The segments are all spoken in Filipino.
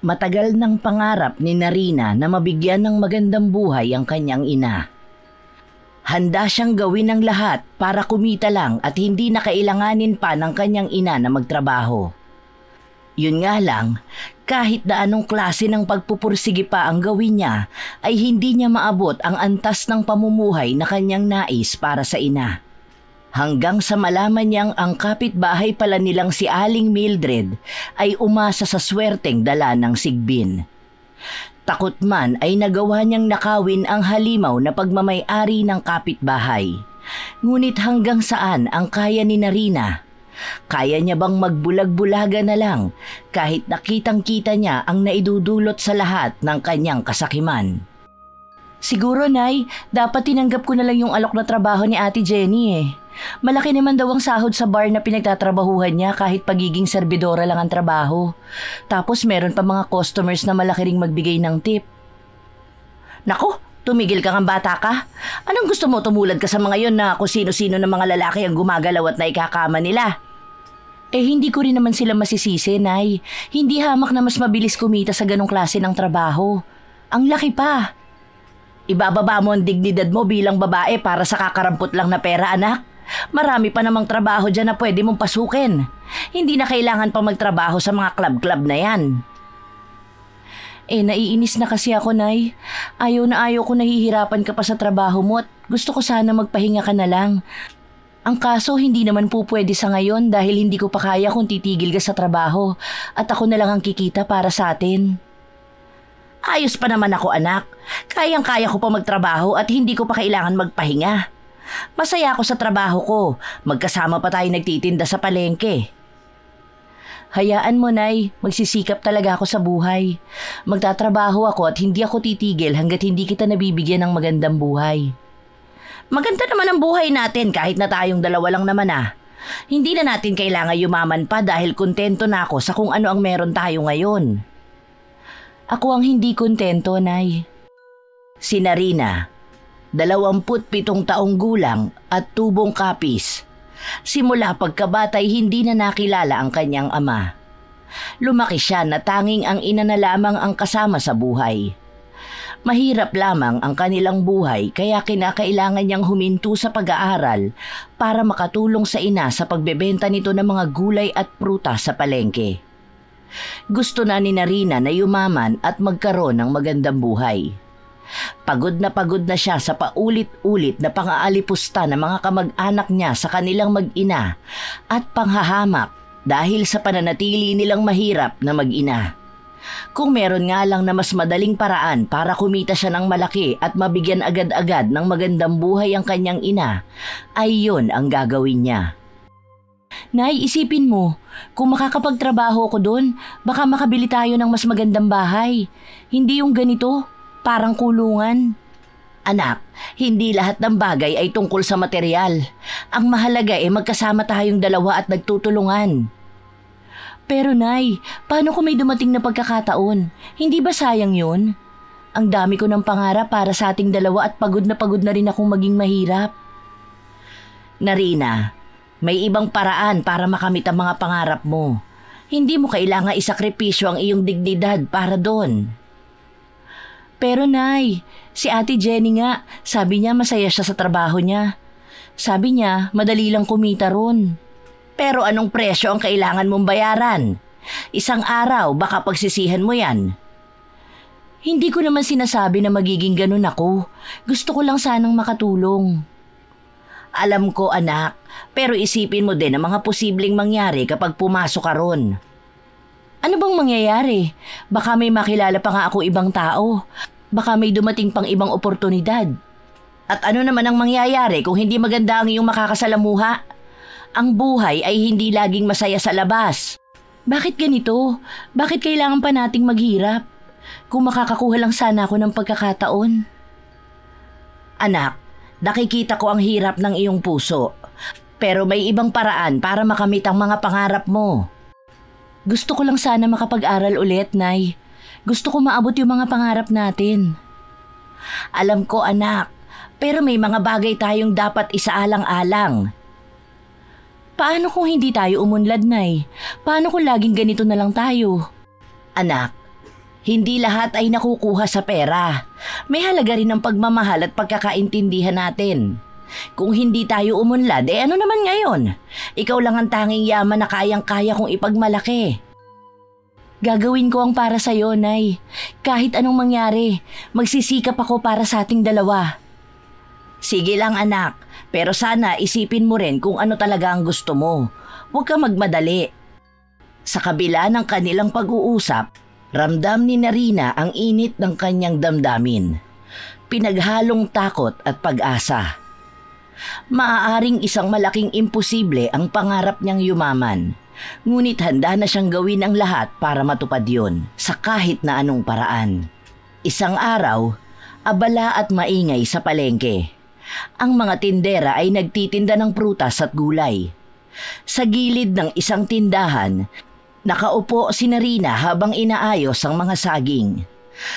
Matagal ng pangarap ni Narina na mabigyan ng magandang buhay ang kanyang ina. Handa siyang gawin ang lahat para kumita lang at hindi na kailanganin pa ng kanyang ina na magtrabaho. Yun nga lang, kahit na anong klase ng pagpupursige pa ang gawin niya, ay hindi niya maabot ang antas ng pamumuhay na kanyang nais para sa ina. Hanggang sa malaman niyang ang kapitbahay pala nilang si Aling Mildred ay umasa sa swerteng dala ng sigbin. Takot man ay nagawa niyang nakawin ang halimaw na pagmamay-ari ng kapitbahay. Ngunit hanggang saan ang kaya ni Narina? Kaya niya bang magbulag-bulaga na lang kahit nakitang-kita niya ang naidudulot sa lahat ng kanyang kasakiman? Siguro, Nay, dapat tinanggap ko na lang yung alok na trabaho ni Ate Jenny eh. Malaki naman daw ang sahod sa bar na pinagtatrabahuhan niya kahit pagiging serbidora lang ang trabaho. Tapos meron pa mga customers na malaki ring magbigay ng tip. Naku, tumigil ka ng bata ka. Anong gusto mo, tumulad ka sa mga yon na kung sino-sino ng mga lalaki ang gumagalaw at naikakama nila? Eh hindi ko rin naman sila masisisi, Nay. Hindi hamak na mas mabilis kumita sa ganong klase ng trabaho. Ang laki pa. Ibababa mo ang dignidad mo bilang babae para sa kakarampot lang na pera, anak. Marami pa namang trabaho dyan na pwede mong pasukin. Hindi na kailangan pa magtrabaho sa mga club-club na yan. Naiinis na kasi ako, Nay. Ayaw na ayaw ko nahihirapan ka pa sa trabaho mo at gusto ko sana magpahinga ka na lang. Ang kaso, hindi naman po pwede sa ngayon dahil hindi ko pa kaya kung titigil ka sa trabaho at ako na lang ang kikita para sa atin. Ayos pa naman ako, anak. Kayang-kaya ko pa magtrabaho at hindi ko pa kailangan magpahinga. Masaya ako sa trabaho ko. Magkasama pa tayo nagtitinda sa palengke. Hayaan mo, Nay. Magsisikap talaga ako sa buhay. Magtatrabaho ako at hindi ako titigil hanggat hindi kita nabibigyan ng magandang buhay. Maganda naman ang buhay natin kahit na tayong dalawa lang naman ah. Hindi na natin kailangan yumaman pa dahil kontento na ako sa kung ano ang meron tayo ngayon. Ako ang hindi kontento, Nay. Si Narina, 27 taong gulang at tubong kapis. Simula pagkabatay hindi na nakilala ang kanyang ama. Lumaki siya na tanging ang ina na lamang ang kasama sa buhay. Mahirap lamang ang kanilang buhay kaya kinakailangan niyang huminto sa pag-aaral para makatulong sa ina sa pagbebenta nito ng mga gulay at prutas sa palengke. Gusto na ni Narina na yumaman at magkaroon ng magandang buhay. Pagod na siya sa paulit-ulit na pang-aalipusta ng mga kamag-anak niya sa kanilang mag-ina at panghahamak dahil sa pananatili nilang mahirap na mag-ina. Kung meron nga lang na mas madaling paraan para kumita siya ng malaki at mabigyan agad-agad ng magandang buhay ang kanyang ina, ay yun ang gagawin niya. Nay, isipin mo, kung makakapagtrabaho ko doon, baka makabili tayo ng mas magandang bahay. Hindi yung ganito, parang kulungan. Anak, hindi lahat ng bagay ay tungkol sa material. Ang mahalaga ay magkasama tayong dalawa at nagtutulungan. Pero Nay, paano kung may dumating na pagkakataon? Hindi ba sayang yun? Ang dami ko ng pangarap para sa ating dalawa at pagod na rin akong maging mahirap. Narina, may ibang paraan para makamit ang mga pangarap mo. Hindi mo kailangan isakripisyo ang iyong dignidad para doon. Pero Nay, si Ate Jenny nga, sabi niya masaya siya sa trabaho niya. Sabi niya, madali lang kumita ron. Pero anong presyo ang kailangan mong bayaran? Isang araw, baka pagsisihan mo yan. Hindi ko naman sinasabi na magiging ganun ako. Gusto ko lang sanang makatulong. Alam ko, anak, pero isipin mo din ang mga posibleng mangyari kapag pumasok ka ron. Ano bang mangyayari? Baka may makilala pa nga ako ibang tao. Baka may dumating pang ibang oportunidad. At ano naman ang mangyayari kung hindi maganda ang iyong makakasalamuha? Ang buhay ay hindi laging masaya sa labas. Bakit ganito? Bakit kailangan pa nating maghirap? Kung makakakuha lang sana ako ng pagkakataon. Anak, nakikita ko ang hirap ng iyong puso. Pero may ibang paraan para makamit ang mga pangarap mo. Gusto ko lang sana makapag-aral ulit, Nay. Gusto ko maabot yung mga pangarap natin. Alam ko, anak, pero may mga bagay tayong dapat isaalang-alang. Paano kung hindi tayo umunlad, Nay? Paano kung laging ganito na lang tayo? Anak, Hindi lahat ay nakukuha sa pera. May halaga rin ang pagmamahal at pagkakaintindihan natin. Kung hindi tayo umunlad, ano naman ngayon? Ikaw lang ang tanging yaman na kayang-kaya kong ipagmalaki. Gagawin ko ang para sa'yo, Nay. Kahit anong mangyari, magsisikap ako para sa ating dalawa. Sige lang, anak. Pero sana isipin mo rin kung ano talaga ang gusto mo. Huwag ka magmadali. Sa kabila ng kanilang pag-uusap, ramdam ni Narina ang init ng kanyang damdamin. Pinaghalong takot at pag-asa. Maaaring isang malaking imposible ang pangarap niyang yumaman. Ngunit handa na siyang gawin ang lahat para matupad yun sa kahit na anong paraan. Isang araw, abala at maingay sa palengke. Ang mga tindera ay nagtitinda ng prutas at gulay. Sa gilid ng isang tindahan, nakaupo si Narina habang inaayos ang mga saging.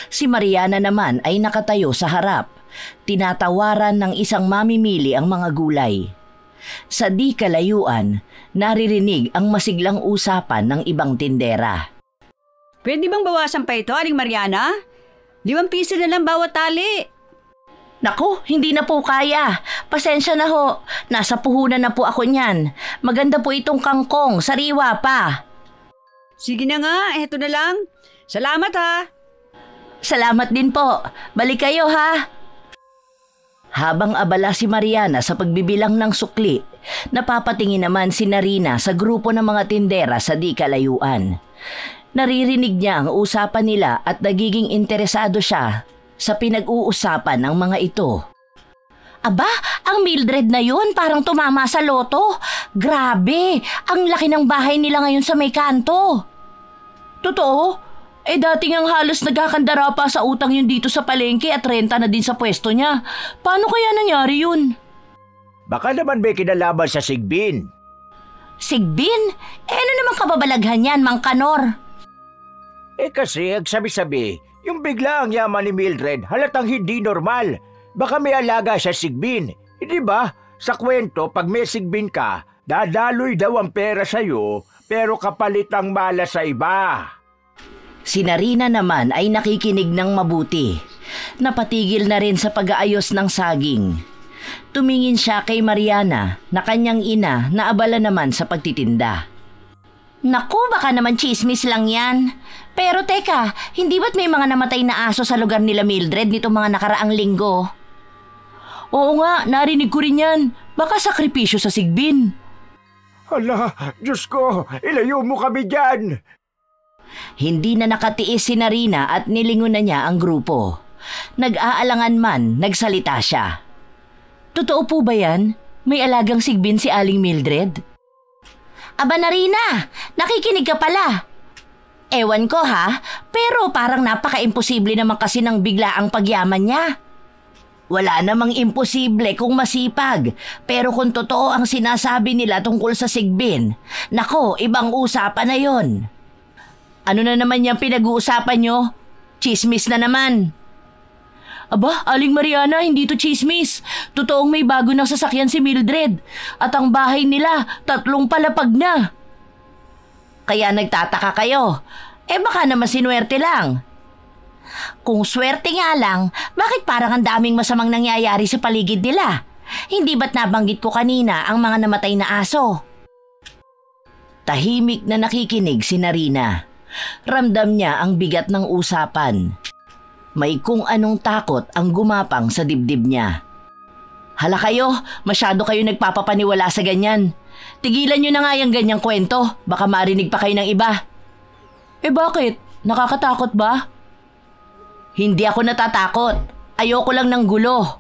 Si Mariana naman ay nakatayo sa harap, tinatawaran ng isang mamimili ang mga gulay. Sa di kalayuan, naririnig ang masiglang usapan ng ibang tindera. Pwede bang bawasan pa ito, Aling Mariana? 5 piso na lang bawat tali. Naku, hindi na po kaya. Pasensya na ho. Nasa puhunan na po ako niyan. Maganda po itong kangkong, sariwa pa. Sige na nga, eto na lang. Salamat ha. Salamat din po. Balik kayo ha. Habang abala si Mariana sa pagbibilang ng sukli, napapatingin naman si Narina sa grupo ng mga tindera sa di kalayuan. Naririnig niya ang usapan nila at nagiging interesado siya sa pinag-uusapan ng mga ito. Aba, ang Mildred na yun parang tumama sa loto. Grabe, ang laki ng bahay nila ngayon sa may kanto. Totoo? Dating ang halos nagkakandara pa sa utang yun dito sa palengke at renta na din sa pwesto niya. Paano kaya nangyari yun? Baka naman may kinalaman sa Sigbin. Sigbin? Ano namang kababalaghan yan, Mang Kanor? Kasi ang sabi-sabi, yung bigla ang yaman ni Mildred halatang hindi normal. Baka may alaga sa Sigbin. Hindi ba? Sa kwento, pag may Sigbin ka, dadaloy daw ang pera sa'yo, pero kapalit ang malas sa iba. Si Narina naman ay nakikinig ng mabuti. Napatigil na rin sa pag-aayos ng saging. Tumingin siya kay Mariana na kanyang ina na abala naman sa pagtitinda. Naku, baka naman chismis lang yan. Pero teka, hindi ba't may mga namatay na aso sa lugar nila Mildred nitong mga nakaraang linggo? Oo nga, narinig ko rin yan. Baka sakripisyo sa Sigbin. Hala, Diyos ko, ilayo mo kami dyan! Hindi na nakatiis si Narina at nilingon na niya ang grupo. Nag-aalangan man, nagsalita siya. Totoo po ba yan? May alagang Sigbin si Aling Mildred? Aba Narina, nakikinig ka pala. Ewan ko ha, pero parang napaka-imposible naman kasi ng biglaang pagyaman niya. Wala namang imposible kung masipag, pero kung totoo ang sinasabi nila tungkol sa Sigbin, nako, ibang usapan na yon. Ano na naman yung pinag-uusapan nyo? Chismis na naman. Aba, Aling Mariana, hindi to chismis. Totoong may bago ng sasakyan si Mildred. At ang bahay nila, 3 palapag na. Kaya nagtataka kayo. Baka naman sinuwerte lang. Kung swerte nga lang, bakit parang ang daming masamang nangyayari sa paligid nila? Hindi ba't nabanggit ko kanina ang mga namatay na aso? Tahimik na nakikinig si Narina. Ramdam niya ang bigat ng usapan. May kung anong takot ang gumapang sa dibdib niya. Hala kayo, masyado kayo nagpapapaniwala sa ganyan. Tigilan niyo na nga yung ganyang kwento, baka marinig pa kayo ng iba. Bakit? Nakakatakot ba? Hindi ako natatakot. Ayoko lang ng gulo.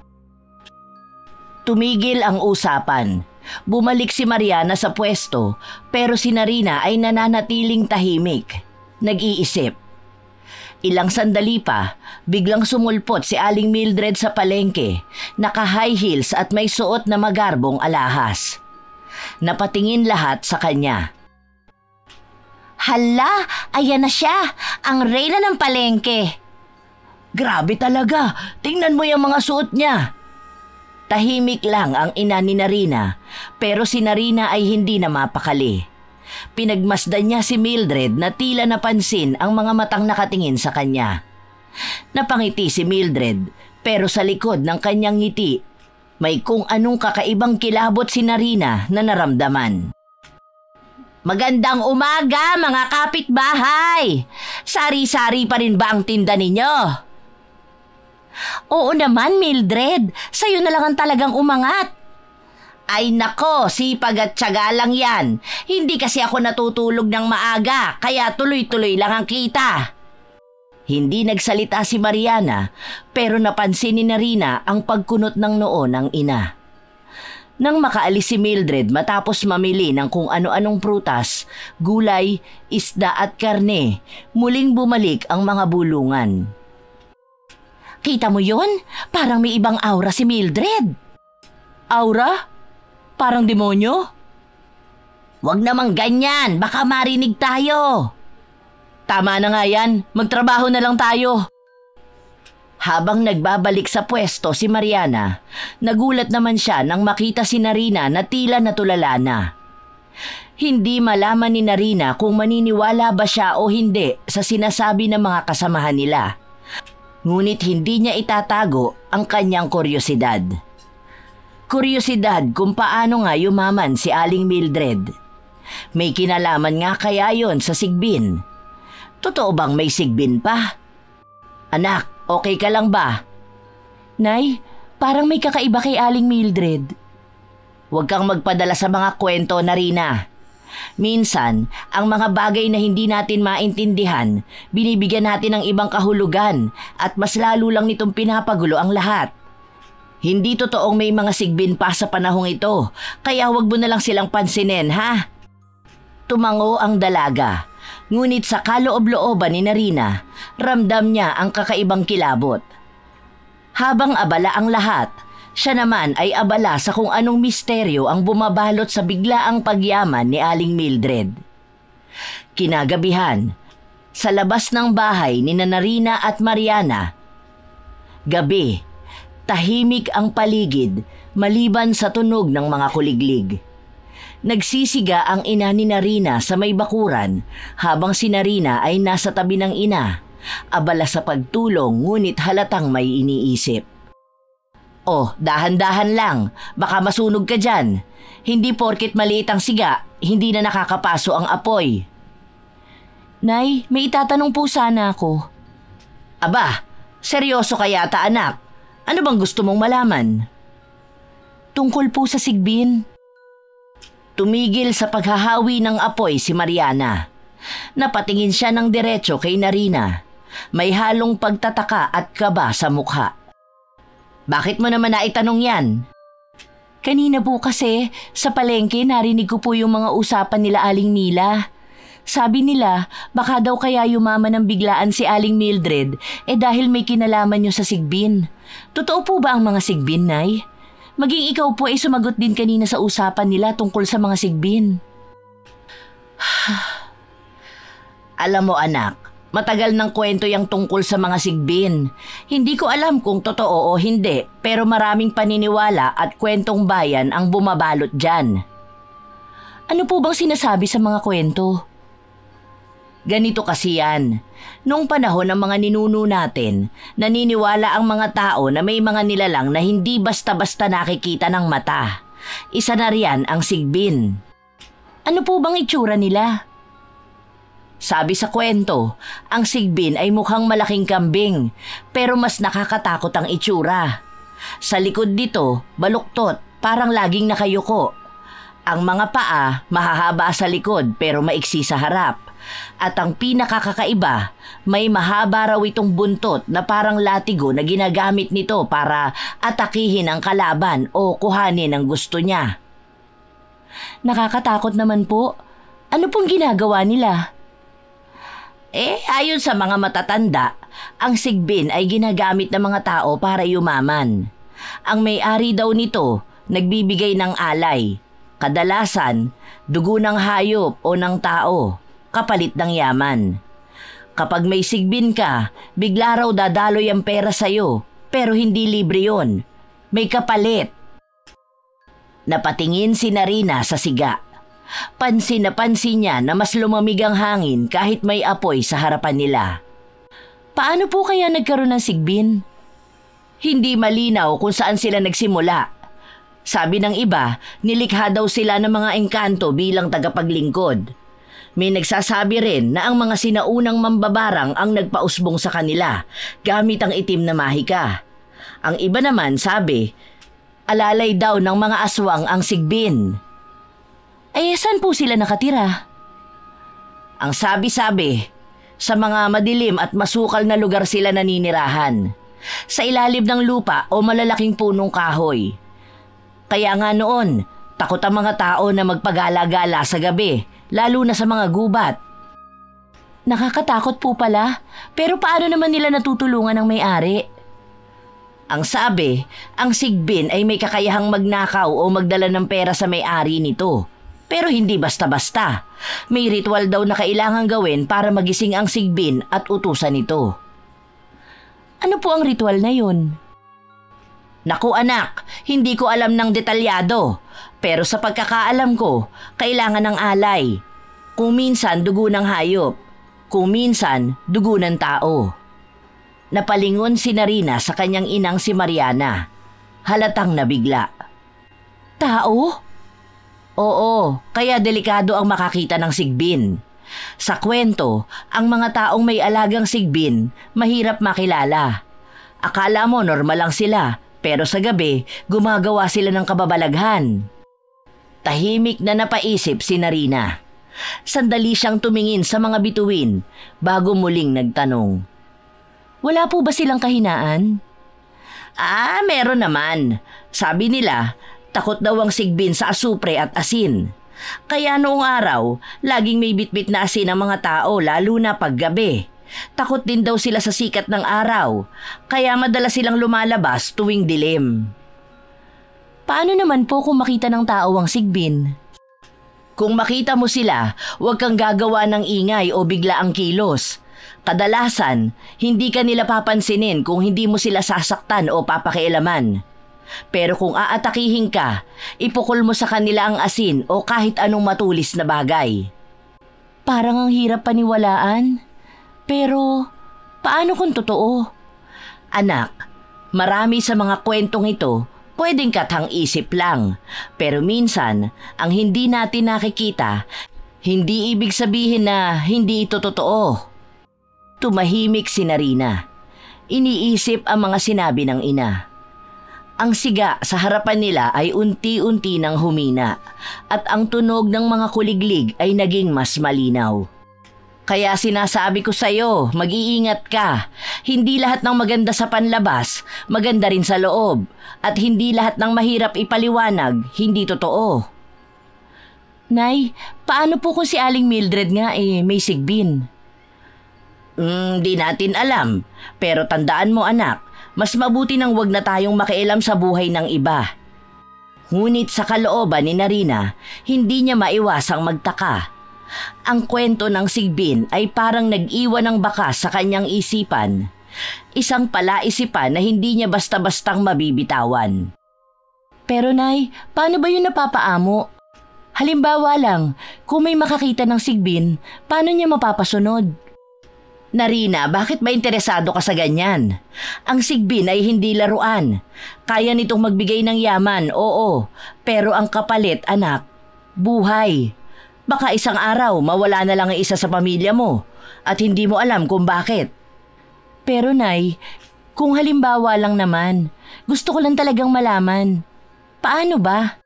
Tumigil ang usapan. Bumalik si Mariana sa pwesto, pero si Narina ay nananatiling tahimik. Nag-iisip. Ilang sandali pa, biglang sumulpot si Aling Mildred sa palengke, naka-high heels at may suot na magarbong alahas. Napatingin lahat sa kanya. Hala, ayan na siya, ang reyna ng palengke. Grabe talaga, tingnan mo yung mga suot niya. Tahimik lang ang ina ni Narina, pero si Narina ay hindi na mapakali. Pinagmasdan niya si Mildred na tila napansin ang mga matang nakatingin sa kanya. Napangiti si Mildred pero sa likod ng kanyang ngiti, may kung anong kakaibang kilabot si Narina na naramdaman. Magandang umaga mga kapitbahay! Sari-sari pa rin ba ang tinda ninyo? Oo naman Mildred, sa'yo na lang ang talagang umangat. Ay nako, sipag at tiyaga lang yan. Hindi kasi ako natutulog ng maaga, kaya tuloy-tuloy lang ang kita. Hindi nagsalita si Mariana, pero napansin ni Narina ang pagkunot ng noo ng ina. Nang makaalis si Mildred matapos mamili ng kung ano-anong prutas, gulay, isda at karne, muling bumalik ang mga bulungan. Kita mo yon? Parang may ibang aura si Mildred. Aura? Parang demonyo? Wag namang ganyan, baka marinig tayo. Tama na nga yan, magtrabaho na lang tayo. Habang nagbabalik sa pwesto si Mariana, nagulat naman siya nang makita si Narina na tila natulala na. Hindi malaman ni Narina kung maniniwala ba siya o hindi sa sinasabi ng mga kasamahan nila. Ngunit hindi niya itatago ang kanyang kuryosidad. Kuryosidad kung paano nga yumaman si Aling Mildred. May kinalaman nga kaya yon sa sigbin. Totoo bang may sigbin pa? Anak, okay ka lang ba? Nay, parang may kakaiba kay Aling Mildred. Huwag kang magpadala sa mga kwento, Narina. Minsan, ang mga bagay na hindi natin maintindihan, binibigyan natin ng ibang kahulugan at mas lalo lang nitong pinapagulo ang lahat. Hindi totoong may mga sigbin pa sa panahong ito, kaya huwag mo na lang silang pansinin, ha? Tumango ang dalaga. Ngunit sa kaloob-looban ni Narina, ramdam niya ang kakaibang kilabot. Habang abala ang lahat, siya naman ay abala sa kung anong misteryo ang bumabalot sa biglaang pagyaman ni Aling Mildred. Kinagabihan, sa labas ng bahay ni Narina at Mariana. Gabi, tahimik ang paligid maliban sa tunog ng mga kuliglig. Nagsisiga ang ina ni Narina sa may bakuran habang si Narina ay nasa tabi ng ina, abala sa pagtulong ngunit halatang may iniisip. Oh, dahan-dahan lang, baka masunog ka dyan. Hindi porket maliit ang siga, hindi na nakakapaso ang apoy. Nay, may itatanong po sana ako. Aba, seryoso ka yata anak. Ano bang gusto mong malaman? Tungkol po sa sigbin. Tumigil sa paghahawi ng apoy si Mariana. Napatingin siya ng diretso kay Narina. May halong pagtataka at kaba sa mukha. Bakit mo naman naitanong yan? Kanina po kasi, sa palengke narinig ko po yung mga usapan nila Aling Mila. Sabi nila, baka daw kaya yumaman ng biglaan si Aling Mildred dahil may kinalaman nyo sa sigbin. Totoo po ba ang mga sigbin, Nay? Maging ikaw po ay sumagot din kanina sa usapan nila tungkol sa mga sigbin. Alam mo anak, matagal ng kwento yung tungkol sa mga sigbin. Hindi ko alam kung totoo o hindi, pero maraming paniniwala at kwentong bayan ang bumabalot dyan. Ano po bang sinasabi sa mga kwento? Ganito kasi yan. Noong panahon ng mga ninuno natin, naniniwala ang mga tao na may mga nilalang na hindi basta-basta nakikita ng mata. Isa na riyan ang sigbin. Ano po bang itsura nila? Sabi sa kwento, ang sigbin ay mukhang malaking kambing, pero mas nakakatakot ang itsura. Sa likod nito, baluktot, parang laging nakayuko. Ang mga paa, mahahaba sa likod pero maiksi sa harap. At ang pinakakakaiba, may mahaba raw itong buntot na parang latigo na ginagamit nito para atakihin ang kalaban o kuhanin ang gusto niya. Nakakatakot naman po. Ano pong ginagawa nila? Ayon sa mga matatanda, ang sigbin ay ginagamit ng mga tao para yumaman. Ang may-ari daw nito, nagbibigay ng alay. Kadalasan, dugo ng hayop o ng tao, kapalit ng yaman. Kapag may sigbin ka, bigla raw dadaloy ang pera sa'yo, pero hindi libre yon. May kapalit. Napatingin si Narina sa siga. Pansin na pansin niya na mas lumamig ang hangin kahit may apoy sa harapan nila. Paano po kaya nagkaroon ng sigbin? Hindi malinaw kung saan sila nagsimula. Sabi ng iba, nilikha daw sila ng mga engkanto bilang tagapaglingkod. May nagsasabi rin na ang mga sinaunang mambabarang ang nagpausbong sa kanila gamit ang itim na mahika. Ang iba naman sabi, alalay daw ng mga aswang ang sigbin. Saan po sila nakatira? Ang sabi-sabi, sa mga madilim at masukal na lugar sila naninirahan. Sa ilalim ng lupa o malalaking punong kahoy. Kaya nga noon, takot ang mga tao na magpagala-gala sa gabi, lalo na sa mga gubat. Nakakatakot po pala, pero paano naman nila natutulungan ang may-ari? Ang sabi, ang sigbin ay may kakayahang magnakaw o magdala ng pera sa may-ari nito. Pero hindi basta-basta. May ritual daw na kailangang gawin para magising ang sigbin at utusan ito. Ano po ang ritual na yun? Naku anak, hindi ko alam ng detalyado. Pero sa pagkakaalam ko, kailangan ng alay. Kung minsan dugo ng hayop, kung minsan dugo ng tao. Napalingon si Narina sa kanyang inang si Mariana. Halatang nabigla. Tao? Oo, kaya delikado ang makakita ng sigbin. Sa kwento, ang mga taong may alagang sigbin, mahirap makilala. Akala mo normal lang sila, pero sa gabi, gumagawa sila ng kababalaghan. Tahimik na napaisip si Narina. Sandali siyang tumingin sa mga bituin bago muling nagtanong. Wala po ba silang kahinaan? Meron naman. Sabi nila, takot daw ang sigbin sa asupre at asin. Kaya noong araw, laging may bitbit na asin ang mga tao lalo na paggabi. Takot din daw sila sa sikat ng araw, kaya madalas silang lumalabas tuwing dilim. Paano naman po kung makita ng tao ang sigbin? Kung makita mo sila, huwag kang gagawa ng ingay o bigla ang kilos. Kadalasan, hindi ka nila papansinin kung hindi mo sila sasaktan o papakialaman. Pero kung aatakihin ka, ipukol mo sa kanila ang asin o kahit anong matulis na bagay. Parang ang hirap paniwalaan. Pero, paano kung totoo? Anak, marami sa mga kwentong ito pwedeng kathang isip lang. Pero minsan, ang hindi natin nakikita, hindi ibig sabihin na hindi ito totoo. Tumahimik si Narina. Iniisip ang mga sinabi ng ina. Ang siga sa harapan nila ay unti-unti nang humina at ang tunog ng mga kuliglig ay naging mas malinaw. Kaya sinasabi ko sa'yo, mag-iingat ka. Hindi lahat ng maganda sa panlabas, maganda rin sa loob. At hindi lahat ng mahirap ipaliwanag, hindi totoo. Nay, paano po kung si Aling Mildred nga may sigbin? Di natin alam. Pero tandaan mo anak, mas mabuti nang wag na tayong makialam sa buhay ng iba. Ngunit sa kalooban ni Narina, hindi niya maiwasang magtaka. Ang kwento ng sigbin ay parang nag-iwan ng bakas sa kanyang isipan. Isang palaisipan na hindi niya basta-bastang mabibitawan. Pero Nay, paano ba yun napapaamo? Halimbawa lang, kung may makakita ng sigbin, paano niya mapapasunod? Narina, bakit ba interesado ka sa ganyan? Ang sigbin ay hindi laruan. Kaya nitong magbigay ng yaman, oo. Pero ang kapalit, anak, buhay. Baka isang araw mawala na lang ang isa sa pamilya mo at hindi mo alam kung bakit. Pero Nay, kung halimbawa lang naman, gusto ko lang talagang malaman. Paano ba?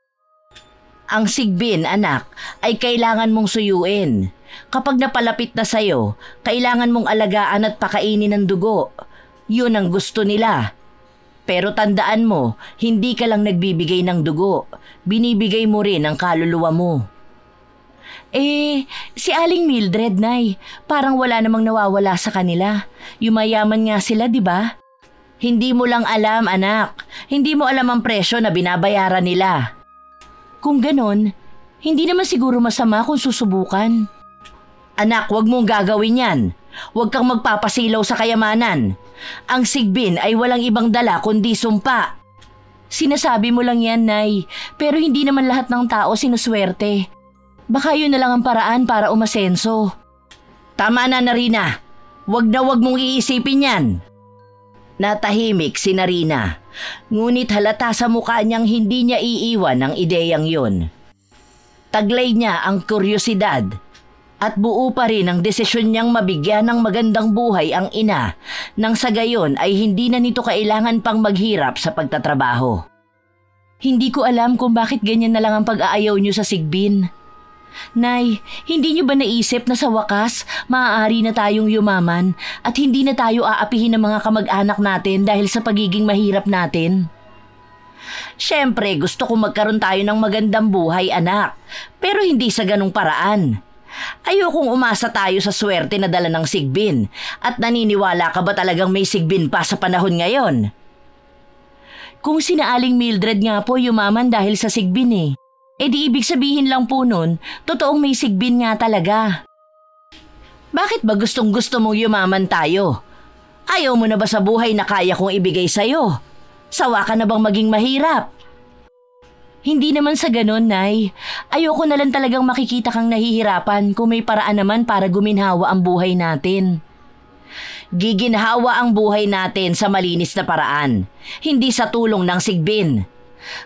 Ang sigbin, anak, ay kailangan mong suyuin. Kapag napalapit na sa'yo, kailangan mong alagaan at pakainin ng dugo. Yun ang gusto nila. Pero tandaan mo, hindi ka lang nagbibigay ng dugo. Binibigay mo rin ang kaluluwa mo. Si Aling Mildred, Nay, parang wala namang nawawala sa kanila. Yumayaman nga sila, di ba? Hindi mo lang alam, anak. Hindi mo alam ang presyo na binabayaran nila. Kung ganon, hindi naman siguro masama kung susubukan. Anak, wag mong gagawin yan. Huwag kang magpapasilaw sa kayamanan. Ang sigbin ay walang ibang dala kundi sumpa. Sinasabi mo lang yan, Nay, pero hindi naman lahat ng tao sinuswerte. Baka yun na lang ang paraan para umasenso. Tama na, Narina. Wag na wag mong iisipin yan. Natahimik si Narina. Ngunit halata sa mukha niyang hindi niya iiwan ang ideyang yun. Taglay niya ang kuryosidad at buo pa rin ang desisyon niyang mabigyan ng magandang buhay ang ina nang sa gayon ay hindi na nito kailangan pang maghirap sa pagtatrabaho. Hindi ko alam kung bakit ganyan na lang ang pag-aayaw niyo sa Sigbin. Nay, hindi niyo ba naisip na sa wakas maaari na tayong yumaman at hindi na tayo aapihin ng mga kamag-anak natin dahil sa pagiging mahirap natin? Siyempre, gusto ko magkaroon tayo ng magandang buhay, anak, pero hindi sa ganung paraan. Ayokong umasa tayo sa swerte na dala ng Sigbin at naniniwala ka ba talagang may Sigbin pa sa panahon ngayon? Kung sina Aling Mildred nga po yumaman dahil sa Sigbin di ibig sabihin lang po nun, totoong may Sigbin nga talaga. Bakit ba gustong-gusto mong yumaman tayo? Ayaw mo na ba sa buhay na kaya kong ibigay sa'yo? Sawa ka na bang maging mahirap? Hindi naman sa ganun, Nay. Ayoko na lang talagang makikita kang nahihirapan kung may paraan naman para guminhawa ang buhay natin. Giginhawa ang buhay natin sa malinis na paraan, hindi sa tulong ng Sigbin.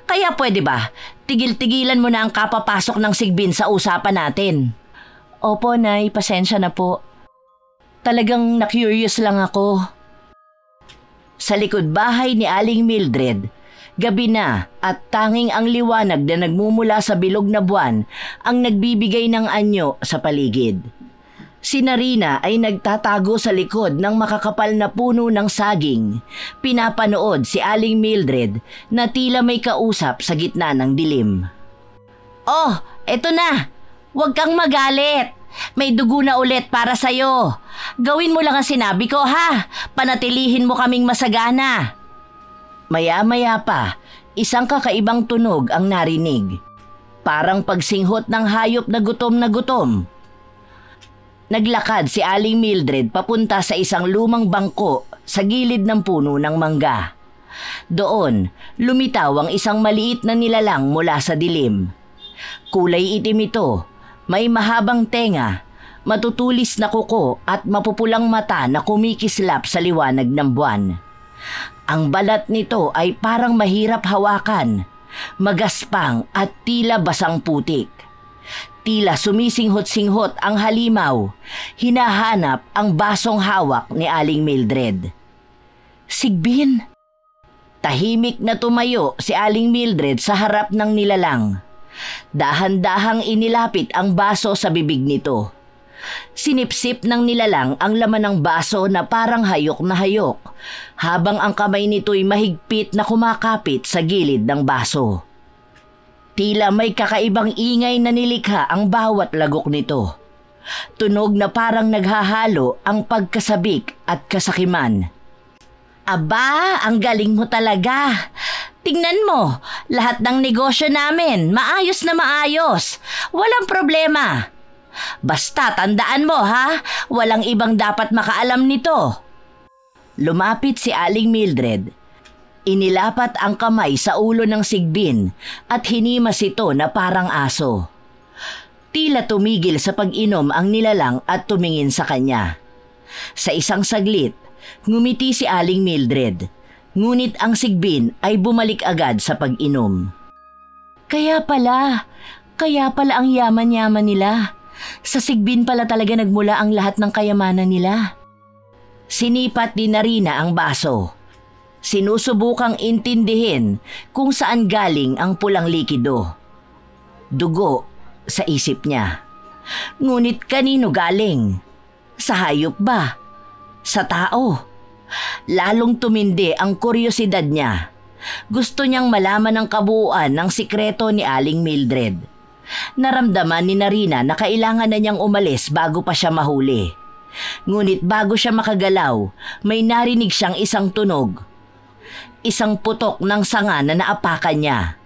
Kaya pwede ba, tigil-tigilan mo na ang kapapasok ng Sigbin sa usapan natin? Opo, Nay, pasensya na po. Talagang na-curious lang ako. Sa likod bahay ni Aling Mildred, gabi na at tanging ang liwanag na nagmumula sa bilog na buwan ang nagbibigay ng anyo sa paligid. Si Narina ay nagtatago sa likod ng makakapal na puno ng saging. Pinapanood si Aling Mildred na tila may kausap sa gitna ng dilim. Oh, eto na! Huwag kang magalit! May dugo na ulit para sa'yo. Gawin mo lang ang sinabi ko, ha? Panatilihin mo kaming masagana. Maya-maya pa, isang kakaibang tunog ang narinig. Parang pagsinghot ng hayop na gutom na gutom. Naglakad si Aling Mildred papunta sa isang lumang bangko sa gilid ng puno ng mangga. Doon, lumitaw ang isang maliit na nilalang mula sa dilim. Kulay itim ito, may mahabang tenga, matutulis na kuko at mapupulang mata na kumikislap sa liwanag ng buwan. Ang balat nito ay parang mahirap hawakan, magaspang at tila basang putik. Tila sumisinghot-singhot ang halimaw, hinahanap ang basong hawak ni Aling Mildred. Sigbin! Tahimik na tumayo si Aling Mildred sa harap ng nilalang. Dahan-dahang inilapit ang baso sa bibig nito. Sinipsip ng nilalang ang laman ng baso na parang hayok na hayok, habang ang kamay nito'y mahigpit na kumakapit sa gilid ng baso. Tila may kakaibang ingay na nilikha ang bawat lagok nito. Tunog na parang naghahalo ang pagkasabik at kasakiman. Aba, ang galing mo talaga. Tingnan mo, lahat ng negosyo namin, maayos na maayos. Walang problema. Basta tandaan mo, ha, walang ibang dapat makaalam nito. Lumapit si Aling Mildred. Inilapat ang kamay sa ulo ng Sigbin at hinimas ito na parang aso. Tila tumigil sa pag-inom ang nilalang at tumingin sa kanya. Sa isang saglit, ngumiti si Aling Mildred, ngunit ang Sigbin ay bumalik agad sa pag-inom. Kaya pala ang yaman-yaman nila. Sa Sigbin pala talaga nagmula ang lahat ng kayamanan nila. Sinipat ni Narina ang baso. Sinusubukang intindihin kung saan galing ang pulang likido. Dugo sa isip niya. Ngunit kanino galing? Sa hayop ba? Sa tao? Lalong tumindi ang kuryosidad niya. Gusto niyang malaman ang kabuuan ng sikreto ni Aling Mildred. Naramdaman ni Narina na kailangan na niyang umalis bago pa siya mahuli. Ngunit bago siya makagalaw, may narinig siyang isang tunog. Isang putok ng sanga na naapakan niya.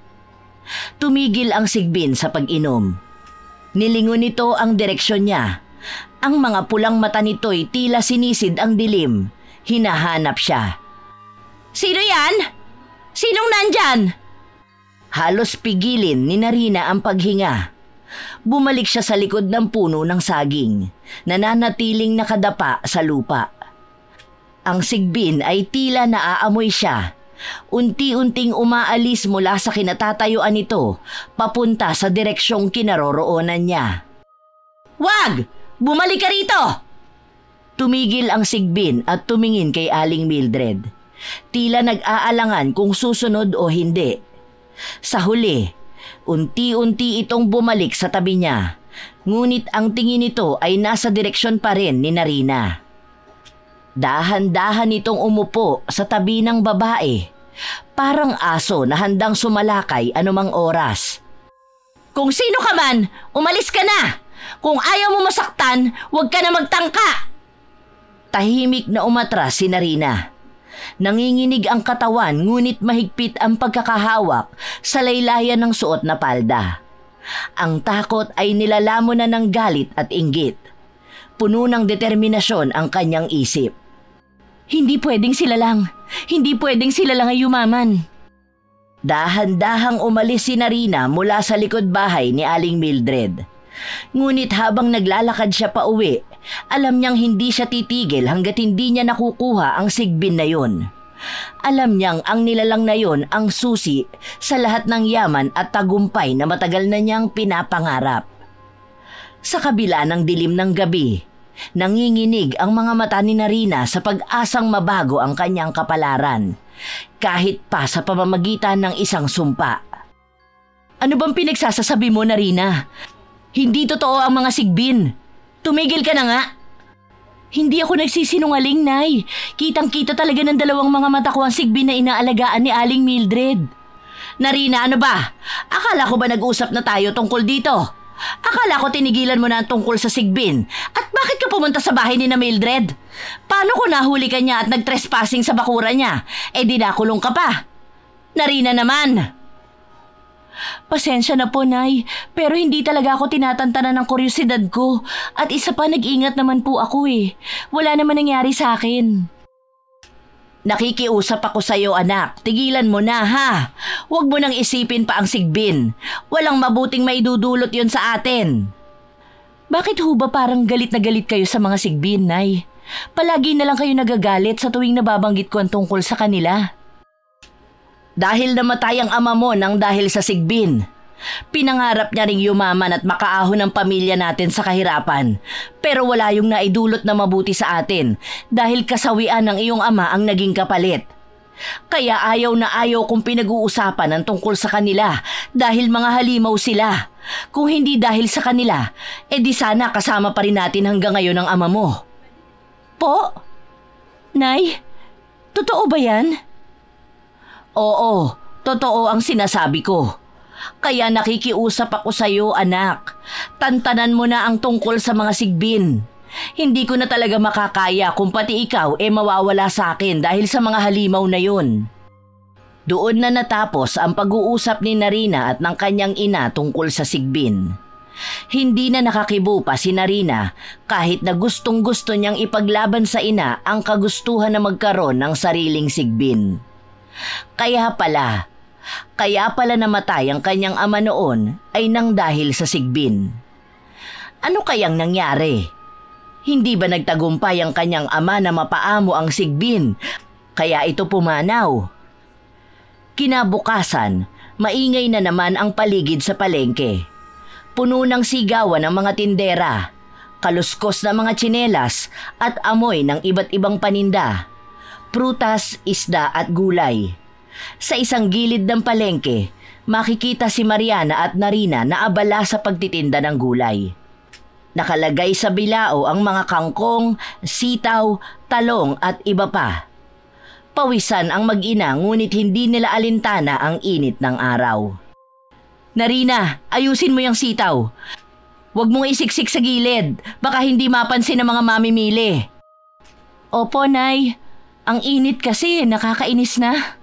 Tumigil ang Sigbin sa pag-inom. Nilingon nito ang direksyon niya. Ang mga pulang mata nito'y tila sinisid ang dilim. Hinahanap siya. Sino yan? Sinong nandyan? Halos pigilin ni Narina ang paghinga. Bumalik siya sa likod ng puno ng saging, nananatiling nakadapa sa lupa. Ang sigbin ay tila naaamoy siya. Unti-unting umaalis mula sa kinatatayuan nito, papunta sa direksyong kinaroroonan niya. "Wag! Bumalik ka rito!" Tumigil ang sigbin at tumingin kay Aling Mildred. Tila nag-aalangan kung susunod o hindi. Sa huli, unti-unti itong bumalik sa tabi niya, ngunit ang tingin nito ay nasa direksyon pa rin ni Narina. Dahan-dahan itong umupo sa tabi ng babae, parang aso na handang sumalakay anumang oras. "Kung sino ka man, umalis ka na! Kung ayaw mo masaktan, huwag ka na magtangka!" Tahimik na umatras si Narina. Nanginginig ang katawan ngunit mahigpit ang pagkakahawak sa laylayan ng suot na palda. Ang takot ay nilalamon na ng galit at inggit. Puno ng determinasyon ang kanyang isip. Hindi pwedeng sila lang ay yumaman. Dahan-dahang umalis si Narina mula sa likod bahay ni Aling Mildred. Ngunit habang naglalakad siya pa uwi, alam niyang hindi siya titigil hanggat hindi niya nakukuha ang sigbin na yon. Alam niyang ang nilalang na yon ang susi sa lahat ng yaman at tagumpay na matagal na niyang pinapangarap. Sa kabila ng dilim ng gabi, nanginginig ang mga mata ni Narina sa pag-asang mabago ang kanyang kapalaran, kahit pa sa pamamagitan ng isang sumpa. "Ano bang pinagsasasabi mo, Narina? Hindi totoo ang mga sigbin. Tumigil ka na nga." "Hindi ako nagsisinungaling, Nay. Kitang-kita talaga ng dalawang mga mata ko ang sigbin na inaalagaan ni Aling Mildred." "Narina, ano ba? Akala ko ba nag-usap na tayo tungkol dito? Akala ko tinigilan mo na ang tungkol sa sigbin. At bakit ka pumunta sa bahay ni na Mildred? Paano kung nahuli ka niya at nag-trespassing sa bakura niya? Di nakulong ka pa. Narina naman." "Pasensya na po, Nay, pero hindi talaga ako tinatantanan ng kuryosidad ko. At isa pa, nag-ingat naman po ako eh. Wala naman nangyari sa akin." "Nakikiusap ako sa iyo, anak. Tigilan mo na, ha? Huwag mo nang isipin pa ang sigbin. Walang mabuting maidudulot yon sa atin." "Bakit ho ba parang galit na galit kayo sa mga sigbin, Nay? Palagi na lang kayo nagagalit sa tuwing nababanggit ko ang tungkol sa kanila." "Dahil namatay ang ama mo nang dahil sa sigbin. Pinangarap niya ring yumaman at makaahon ang pamilya natin sa kahirapan. Pero wala yung naidulot na mabuti sa atin dahil kasawian ng iyong ama ang naging kapalit. Kaya ayaw na ayaw kong pinag-uusapan ang tungkol sa kanila dahil mga halimaw sila. Kung hindi dahil sa kanila, di sana kasama pa rin natin hanggang ngayon ang ama mo." "Po? Nay, totoo ba yan?" "Oo, totoo ang sinasabi ko. Kaya nakikiusap ako sa iyo, anak. Tantanan mo na ang tungkol sa mga sigbin. Hindi ko na talaga makakaya kung pati ikaw mawawala sa akin dahil sa mga halimaw na yun." Doon na natapos ang pag-uusap ni Narina at ng kanyang ina tungkol sa sigbin. Hindi na nakakibo pa si Narina kahit na gustong-gusto niyang ipaglaban sa ina ang kagustuhan na magkaroon ng sariling sigbin. Kaya pala namatay ang kanyang ama noon ay nang dahil sa sigbin. Ano kayang nangyari? Hindi ba nagtagumpay ang kanyang ama na mapaamo ang sigbin, kaya ito pumanaw? Kinabukasan, maingay na naman ang paligid sa palengke. Puno ng sigawan ng mga tindera, kaluskos na mga tsinelas at amoy ng iba't ibang paninda. Prutas, isda at gulay. Sa isang gilid ng palengke, makikita si Mariana at Narina na abala sa pagtitinda ng gulay. Nakalagay sa bilao ang mga kangkong, sitaw, talong at iba pa. Pawisan ang mag-ina ngunit hindi nila alintana ang init ng araw. "Narina, ayusin mo yung sitaw. Huwag mong isiksik sa gilid, baka hindi mapansin ng mga mamimili." "Opo, Nay. Ang init kasi, nakakainis na."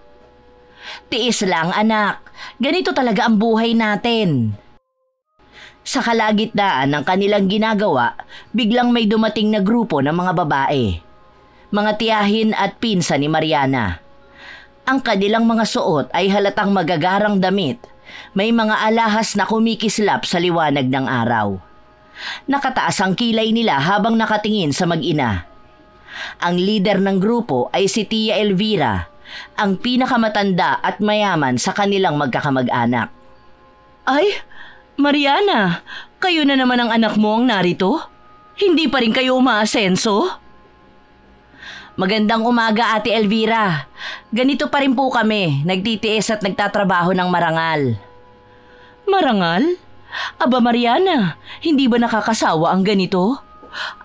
"Tiis lang, anak. Ganito talaga ang buhay natin." Sa kalagitnaan ng kanilang ginagawa, biglang may dumating na grupo ng mga babae. Mga tiyahin at pinsan ni Mariana. Ang kanilang mga suot ay halatang magagarang damit May mga alahas na kumikislap sa liwanag ng araw. Nakataas ang kilay nila habang nakatingin sa mag-ina. Ang leader ng grupo ay si Tia Elvira, ang pinakamatanda at mayaman sa kanilang magkakamag-anak. Ay, Mariana, kayo na naman ang anak mo ang narito? Hindi pa rin kayo umaasenso? Magandang umaga, Ate Elvira. Ganito pa rin po kami, nagtitiis at nagtatrabaho ng marangal. Marangal? Aba Mariana, hindi ba nakakasawa ang ganito?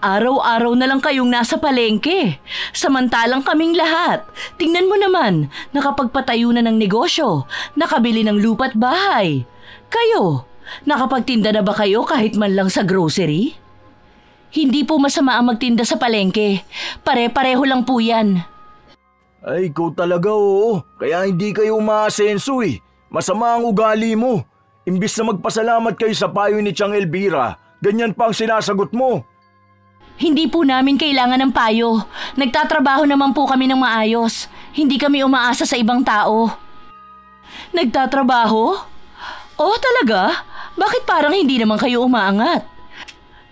Araw-araw na lang kayong nasa palengke. Samantalang kaming lahat. Tingnan mo naman, nakapagpatayo na ng negosyo, nakabili ng lupa't bahay. Kayo, nakapagtinda na ba kayo kahit man lang sa grocery? Hindi po masama ang magtinda sa palengke. Pare-pareho lang po yan. Ay, ikaw talaga oo. Kaya hindi kayo umaasenso eh. Masama ang ugali mo. Imbis na magpasalamat kayo sa payo ni Tiang Elvira, ganyan pa ang sinasagot mo. Hindi po namin kailangan ng payo. Nagtatrabaho naman po kami ng maayos. Hindi kami umaasa sa ibang tao. Nagtatrabaho? Oh, talaga? Bakit parang hindi naman kayo umaangat?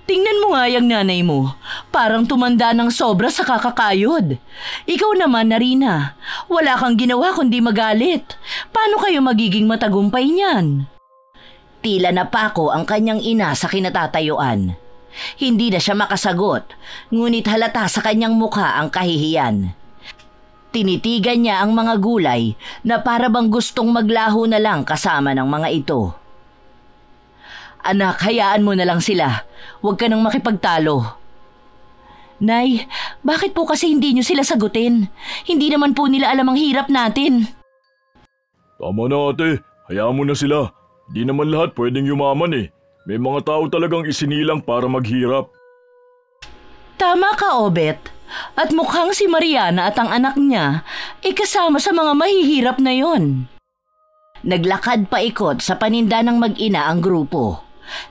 Tingnan mo nga yung nanay mo. Parang tumanda ng sobra sa kakakayod. Ikaw naman, Narina. Wala kang ginawa kundi magalit. Paano kayo magiging matagumpay niyan? Tila napako ang kanyang ina sa kinatatayuan. Hindi na siya makasagot, ngunit halata sa kanyang mukha ang kahihiyan. Tinitigan niya ang mga gulay na para bang gustong maglaho na lang kasama ng mga ito. Anak, hayaan mo na lang sila. Huwag ka nang makipagtalo. Nay, bakit po kasi hindi niyo sila sagutin? Hindi naman po nila alam ang hirap natin. Tama na ate, hayaan mo na sila. Di naman lahat pwedeng yumaman eh. May mga tao talagang isinilang para maghirap. Tama ka, Obet. At mukhang si Mariana at ang anak niya ay kasama sa mga mahihirap na yon. Naglakad paikot sa paninda ng mag-ina ang grupo.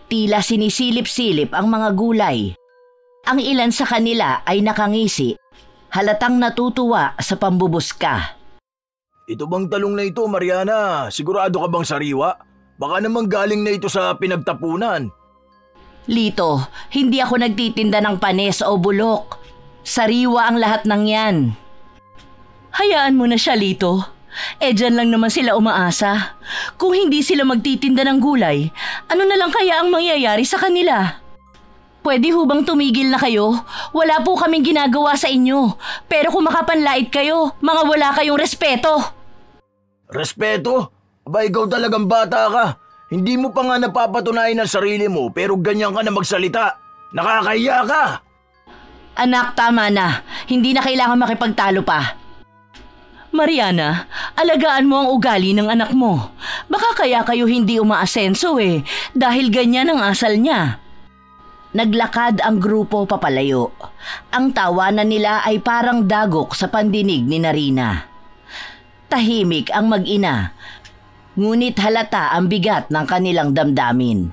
Tila sinisilip-silip ang mga gulay. Ang ilan sa kanila ay nakangisi, halatang natutuwa sa pambubuska. Ito bang talong na ito, Mariana? Sigurado ka bang sariwa? Baka naman galing na ito sa pinagtapunan. Lito, hindi ako nagtitinda ng panis o bulok. Sariwa ang lahat ng yan. Hayaan mo na siya, Lito. Dyan lang naman sila umaasa. Kung hindi sila magtitinda ng gulay, ano na lang kaya ang mangyayari sa kanila? Pwede hubang tumigil na kayo? Wala po kaming ginagawa sa inyo. Pero kung makapanlait kayo, mga wala kayong respeto. Respeto? Aba, ikaw talagang bata ka. Hindi mo pa nga napapatunayan ang sarili mo pero ganyan ka na magsalita. Nakakahiya ka. Anak, tama na. Hindi na kailangan makipagtalo pa. Mariana, alagaan mo ang ugali ng anak mo. Baka kaya kayo hindi umaasenso dahil ganyan ang asal niya. Naglakad ang grupo papalayo. Ang tawanan nila ay parang dagok sa pandinig ni Narina. Tahimik ang mag-ina. Ngunit halata ang bigat ng kanilang damdamin.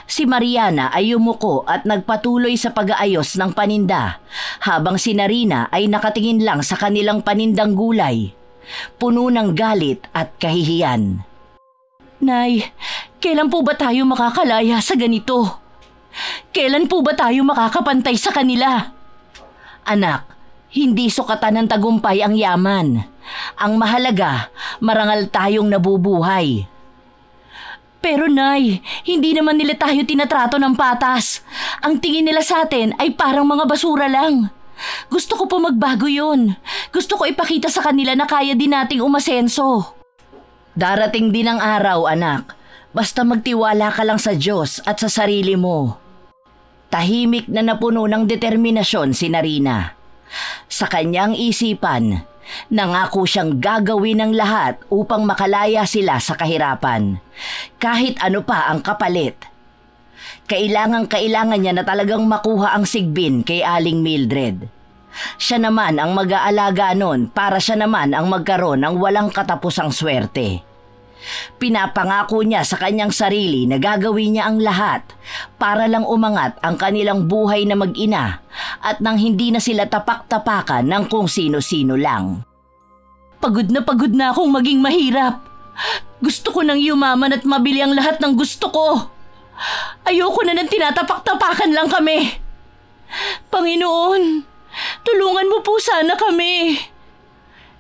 Si Mariana ay yumuko at nagpatuloy sa pag-aayos ng paninda, habang si Narina ay nakatingin lang sa kanilang panindang gulay, puno ng galit at kahihiyan. Nay, kailan po ba tayo makakalaya sa ganito? Kailan po ba tayo makakapantay sa kanila? Anak, hindi sukatan ng tagumpay ang yaman. Ang mahalaga, marangal tayong nabubuhay. Pero Nay, hindi naman nila tayo tinatrato ng patas. Ang tingin nila sa atin ay parang mga basura lang. Gusto ko po magbago yun. Gusto ko ipakita sa kanila na kaya din nating umasenso. Darating din ang araw, anak. Basta magtiwala ka lang sa Diyos at sa sarili mo. Tahimik na napuno ng determinasyon si Narina. Sa kanyang isipan, nangako siyang gagawin ng lahat upang makalaya sila sa kahirapan, kahit ano pa ang kapalit. Kailangan niya na talagang makuha ang sigbin kay Aling Mildred. Siya naman ang mag-aalaga nun para siya naman ang magkaroon ng walang katapusang swerte. Pinapangako niya sa kanyang sarili na gagawin niya ang lahat para lang umangat ang kanilang buhay na mag-ina at nang hindi na sila tapak-tapakan ng kung sino-sino lang. Pagod na akong maging mahirap. Gusto ko nang yumaman at mabili ang lahat ng gusto ko. Ayoko na nang tinatapak-tapakan lang kami. Panginoon, tulungan mo po sana kami.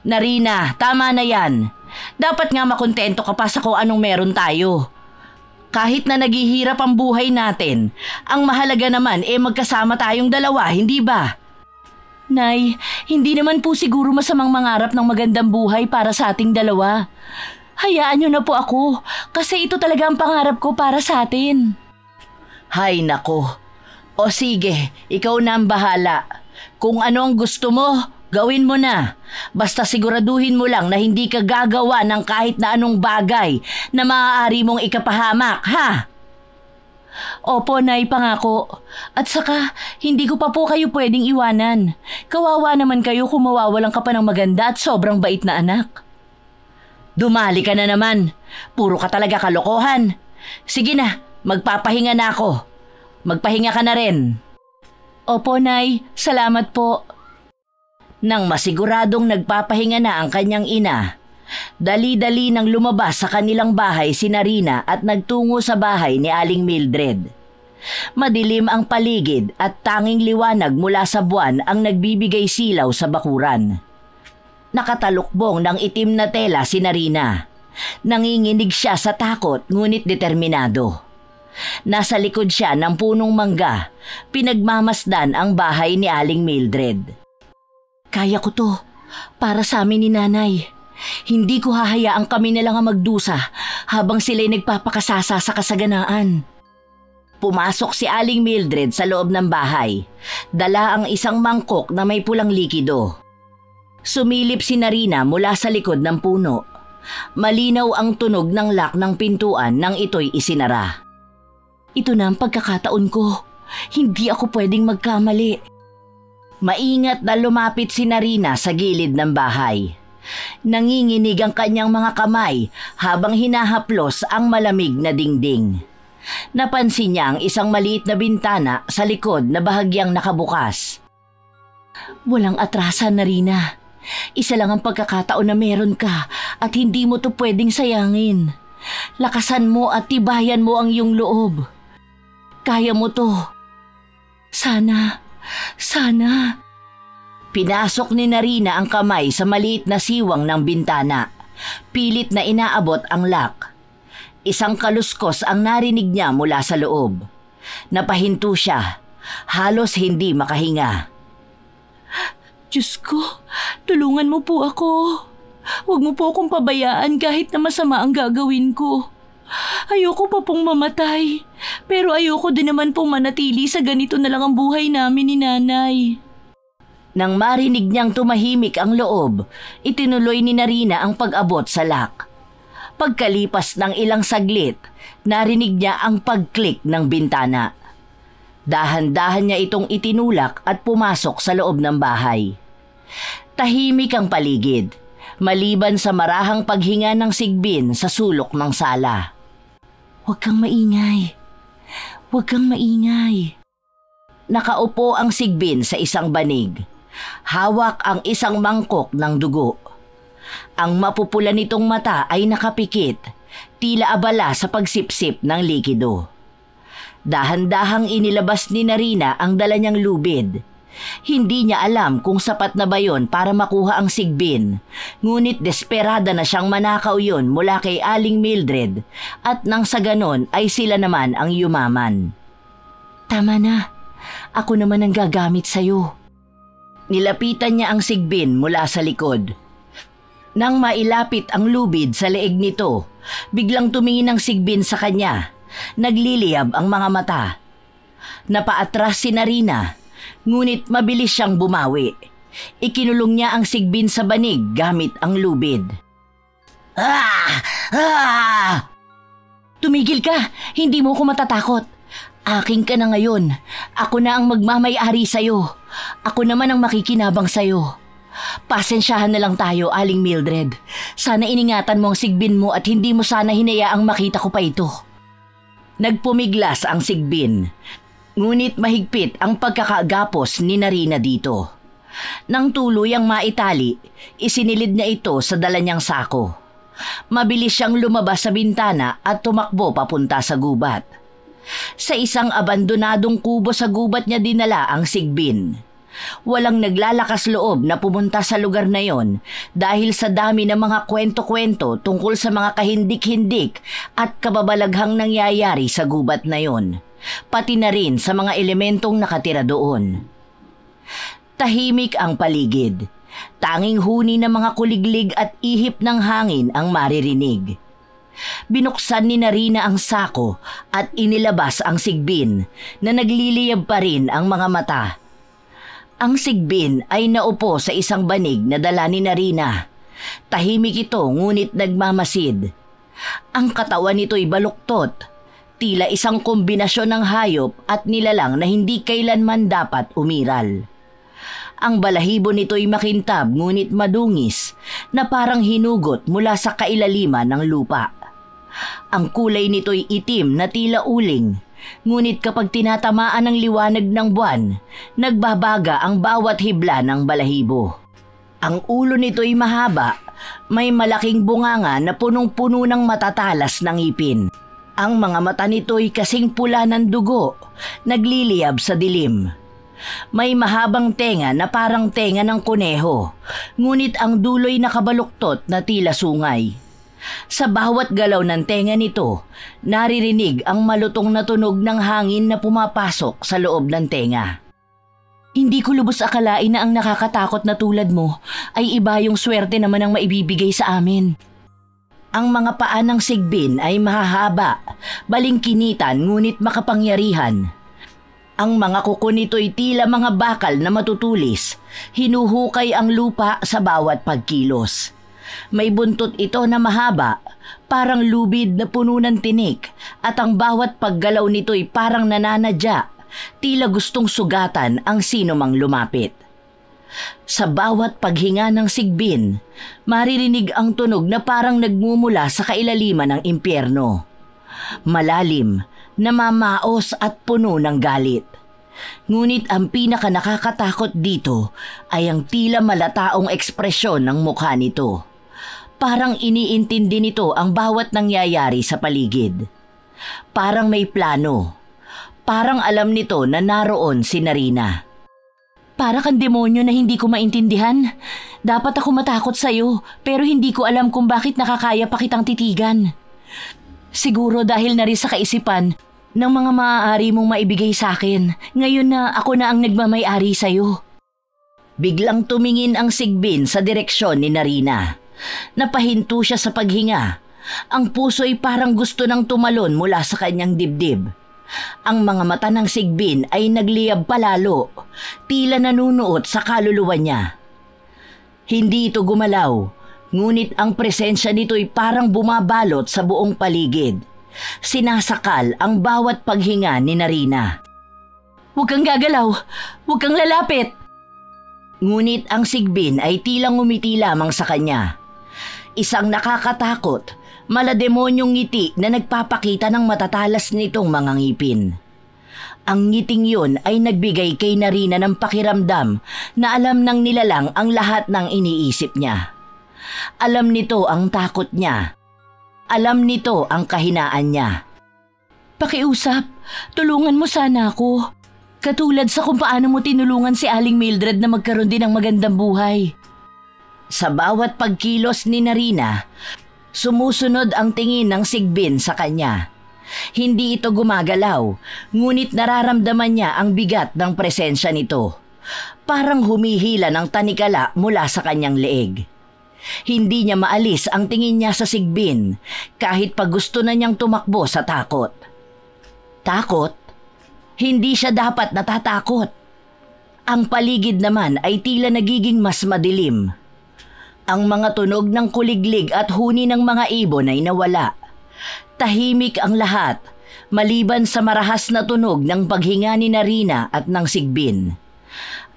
Narina, tama na yan. Dapat nga makontento ka pa sa kung anong meron tayo. Kahit na naghihirap ang buhay natin, ang mahalaga naman magkasama tayong dalawa, hindi ba? Nay, hindi naman po siguro masamang mangarap ng magandang buhay para sa ating dalawa. Hayaan niyo na po ako kasi ito talaga ang pangarap ko para sa atin. Hay nako. O sige, ikaw na ang bahala. Kung ano ang gusto mo, gawin mo na. Basta siguraduhin mo lang na hindi ka gagawa ng kahit na anong bagay na maaari mong ikapahamak, ha? Opo, Nay, pangako. At saka, hindi ko pa po kayo pwedeng iwanan. Kawawa naman kayo kung mawawalan ka pa ng maganda at sobrang bait na anak. Dumali ka na naman. Puro ka talaga kalokohan. Sige na, magpapahinga na ako. Magpahinga ka na rin. Opo, Nay. Salamat po. Nang masiguradong nagpapahinga na ang kanyang ina, dali-dali nang lumabas sa kanilang bahay si Narina at nagtungo sa bahay ni Aling Mildred. Madilim ang paligid at tanging liwanag mula sa buwan ang nagbibigay silaw sa bakuran. Nakatalukbong ng itim na tela si Narina. Nanginginig siya sa takot ngunit determinado. Nasa likod siya ng punong mangga, pinagmamasdan ang bahay ni Aling Mildred. Kaya ko to, para sa amin ni Nanay. Hindi ko hahayaang kami na lang ang magdusa habang sila'y nagpapakasasa sa kasaganaan. Pumasok si Aling Mildred sa loob ng bahay. Dala ang isang mangkok na may pulang likido. Sumilip si Narina mula sa likod ng puno. Malinaw ang tunog ng lock ng pintuan nang ito'y isinara. Ito na ang pagkakataon ko. Hindi ako pwedeng magkamali. Maingat na lumapit si Narina sa gilid ng bahay. Nanginginig ang kanyang mga kamay habang hinahaplos ang malamig na dingding. Napansin niya ang isang maliit na bintana sa likod na bahagyang nakabukas. Walang atrasan, Narina. Isa lang ang pagkakataon na meron ka at hindi mo to pwedeng sayangin. Lakasan mo at tibayan mo ang iyong loob. Kaya mo to. Sana. Pinasok ni Narina ang kamay sa maliit na siwang ng bintana. Pilit na inaabot ang lock. Isang kaluskos ang narinig niya mula sa loob. Napahinto siya. Halos hindi makahinga. Diyos ko, tulungan mo po ako. Huwag mo po akong pabayaan kahit na masama ang gagawin ko. Ayoko pa pong mamatay. Pero ayoko din naman pong manatili sa ganito na lang ang buhay namin ni Nanay. Nang marinig niyang tumahimik ang loob, itinuloy ni Narina ang pag-abot sa lock. Pagkalipas ng ilang saglit, narinig niya ang pag-click ng bintana. Dahan-dahan niya itong itinulak at pumasok sa loob ng bahay. Tahimik ang paligid, maliban sa marahang paghinga ng sigbin sa sulok ng sala. Huwag kang maingay. Huwag kang maingay. Nakaupo ang sigbin sa isang banig. Hawak ang isang mangkok ng dugo. Ang mapupula nitong mata ay nakapikit, tila abala sa pagsipsip ng likido. Dahan-dahang inilabas ni Narina ang dala niyang lubid. Hindi niya alam kung sapat na ba yon para makuha ang sigbin, ngunit desperada na siyang manakaw yon mula kay Aling Mildred at nang sa ganon ay sila naman ang yumaman. Tama na, ako naman ang gagamit sa'yo. Nilapitan niya ang sigbin mula sa likod. Nang mailapit ang lubid sa leeg nito, biglang tumingin ang sigbin sa kanya. Nagliliyab ang mga mata. Napaatras si Narina, ngunit mabilis siyang bumawi. Ikinulong niya ang sigbin sa banig gamit ang lubid. Tumigil ka! Hindi mo ko matatakot. Aking ka na ngayon. Ako na ang magmamay-ari sa'yo. Ako naman ang makikinabang sa'yo. Pasensyahan na lang tayo, Aling Mildred. Sana iningatan mo ang sigbin mo at hindi mo sana hinayaang makita ko pa ito. Nagpumiglas ang sigbin, ngunit mahigpit ang pagkakagapos ni Narina dito. Nang tuluyang maitali, isinilid niya ito sa dala niyang sako. mabilis siyang lumabas sa bintana at tumakbo papunta sa gubat. Sa isang abandonadong kubo sa gubat niya dinala ang Sigbin. Walang naglalakas loob na pumunta sa lugar na yon dahil sa dami ng mga kwento-kwento tungkol sa mga kahindik-hindik at kababalaghang nangyayari sa gubat na yon, pati na rin sa mga elementong nakatira doon. Tahimik ang paligid. Tanging huni ng mga kuliglig at ihip ng hangin ang maririnig. Binuksan ni Narina ang sako at inilabas ang Sigbin na nagliliyab pa rin ang mga mata. Ang Sigbin ay naupo sa isang banig na dala ni Narina. Tahimik ito ngunit nagmamasid. Ang katawan nito'y baluktot, tila isang kombinasyon ng hayop at nilalang na hindi kailanman dapat umiral. Ang balahibo nito'y makintab ngunit madungis na parang hinugot mula sa kailaliman ng lupa. Ang kulay nito'y itim na tila uling, ngunit kapag tinatamaan ng liwanag ng buwan, nagbabaga ang bawat hibla ng balahibo. Ang ulo nito'y mahaba, may malaking bunganga na punong-puno ng matatalas ng ngipin. Ang mga mata nito'y kasing pula ng dugo, nagliliyab sa dilim. May mahabang tenga na parang tenga ng kuneho, ngunit ang dulo'y nakabaluktot na tila sungay. Sa bawat galaw ng tenga nito, naririnig ang malutong na tunog ng hangin na pumapasok sa loob ng tenga. Hindi ko lubos akalain na ang nakakatakot na tulad mo ay iba yung swerte naman ang maibibigay sa amin. Ang mga paa ng Sigbin ay mahahaba, balingkinitan ngunit makapangyarihan. Ang mga kuko nito'y tila mga bakal na matutulis, hinuhukay ang lupa sa bawat pagkilos. May buntot ito na mahaba, parang lubid na puno ng tinik at ang bawat paggalaw nito'y parang nananadya, tila gustong sugatan ang sino mang lumapit. Sa bawat paghinga ng Sigbin, maririnig ang tunog na parang nagmumula sa kailaliman ng impyerno. Malalim, namamaos at puno ng galit. Ngunit ang pinaka nakakatakot dito ay ang tila malataong ekspresyon ng mukha nito. Parang iniintindi nito ang bawat nangyayari sa paligid. Parang may plano. Parang alam nito na naroon si Narina. Para kang demonyo na hindi ko maintindihan. Dapat ako matakot sa'yo pero hindi ko alam kung bakit nakakaya pa kitang titigan. Siguro dahil na rin sa kaisipan ng mga maaari mong maibigay sa akin ngayon na ako na ang nagmamay-ari sa'yo. Biglang tumingin ang Sigbin sa direksyon ni Narina. Napahinto siya sa paghinga. Ang puso'y parang gusto nang tumalon mula sa kanyang dibdib. Ang mga mata ng Sigbin ay nagliyab palalo, tila nanunuot sa kaluluwa niya. Hindi ito gumalaw, ngunit ang presensya nito'y parang bumabalot sa buong paligid. Sinasakal ang bawat paghinga ni Narina. "Huwag kang gagalaw! Huwag kang lalapit!" Ngunit ang Sigbin ay tila ngumiti lamang sa kanya. Isang nakakatakot, malademonyong ngiti na nagpapakita ng matatalas nitong mga ngipin. Ang ngiting yun ay nagbigay kay Narina ng pakiramdam na alam ng nilalang ang lahat ng iniisip niya. Alam nito ang takot niya. Alam nito ang kahinaan niya. "Pakiusap, tulungan mo sana ako. Katulad sa kung paano mo tinulungan si Aling Mildred na magkaroon din ng magandang buhay." Sa bawat pagkilos ni Narina, sumusunod ang tingin ng Sigbin sa kanya. Hindi ito gumagalaw, ngunit nararamdaman niya ang bigat ng presensya nito. Parang humihila ng tanikala mula sa kanyang leeg. Hindi niya maalis ang tingin niya sa Sigbin kahit pa gusto na niyang tumakbo sa takot. Takot? Hindi siya dapat natatakot. Ang paligid naman ay tila nagiging mas madilim. Ang mga tunog ng kuliglig at huni ng mga ibon ay nawala. Tahimik ang lahat, maliban sa marahas na tunog ng paghinga ni Narina at ng Sigbin.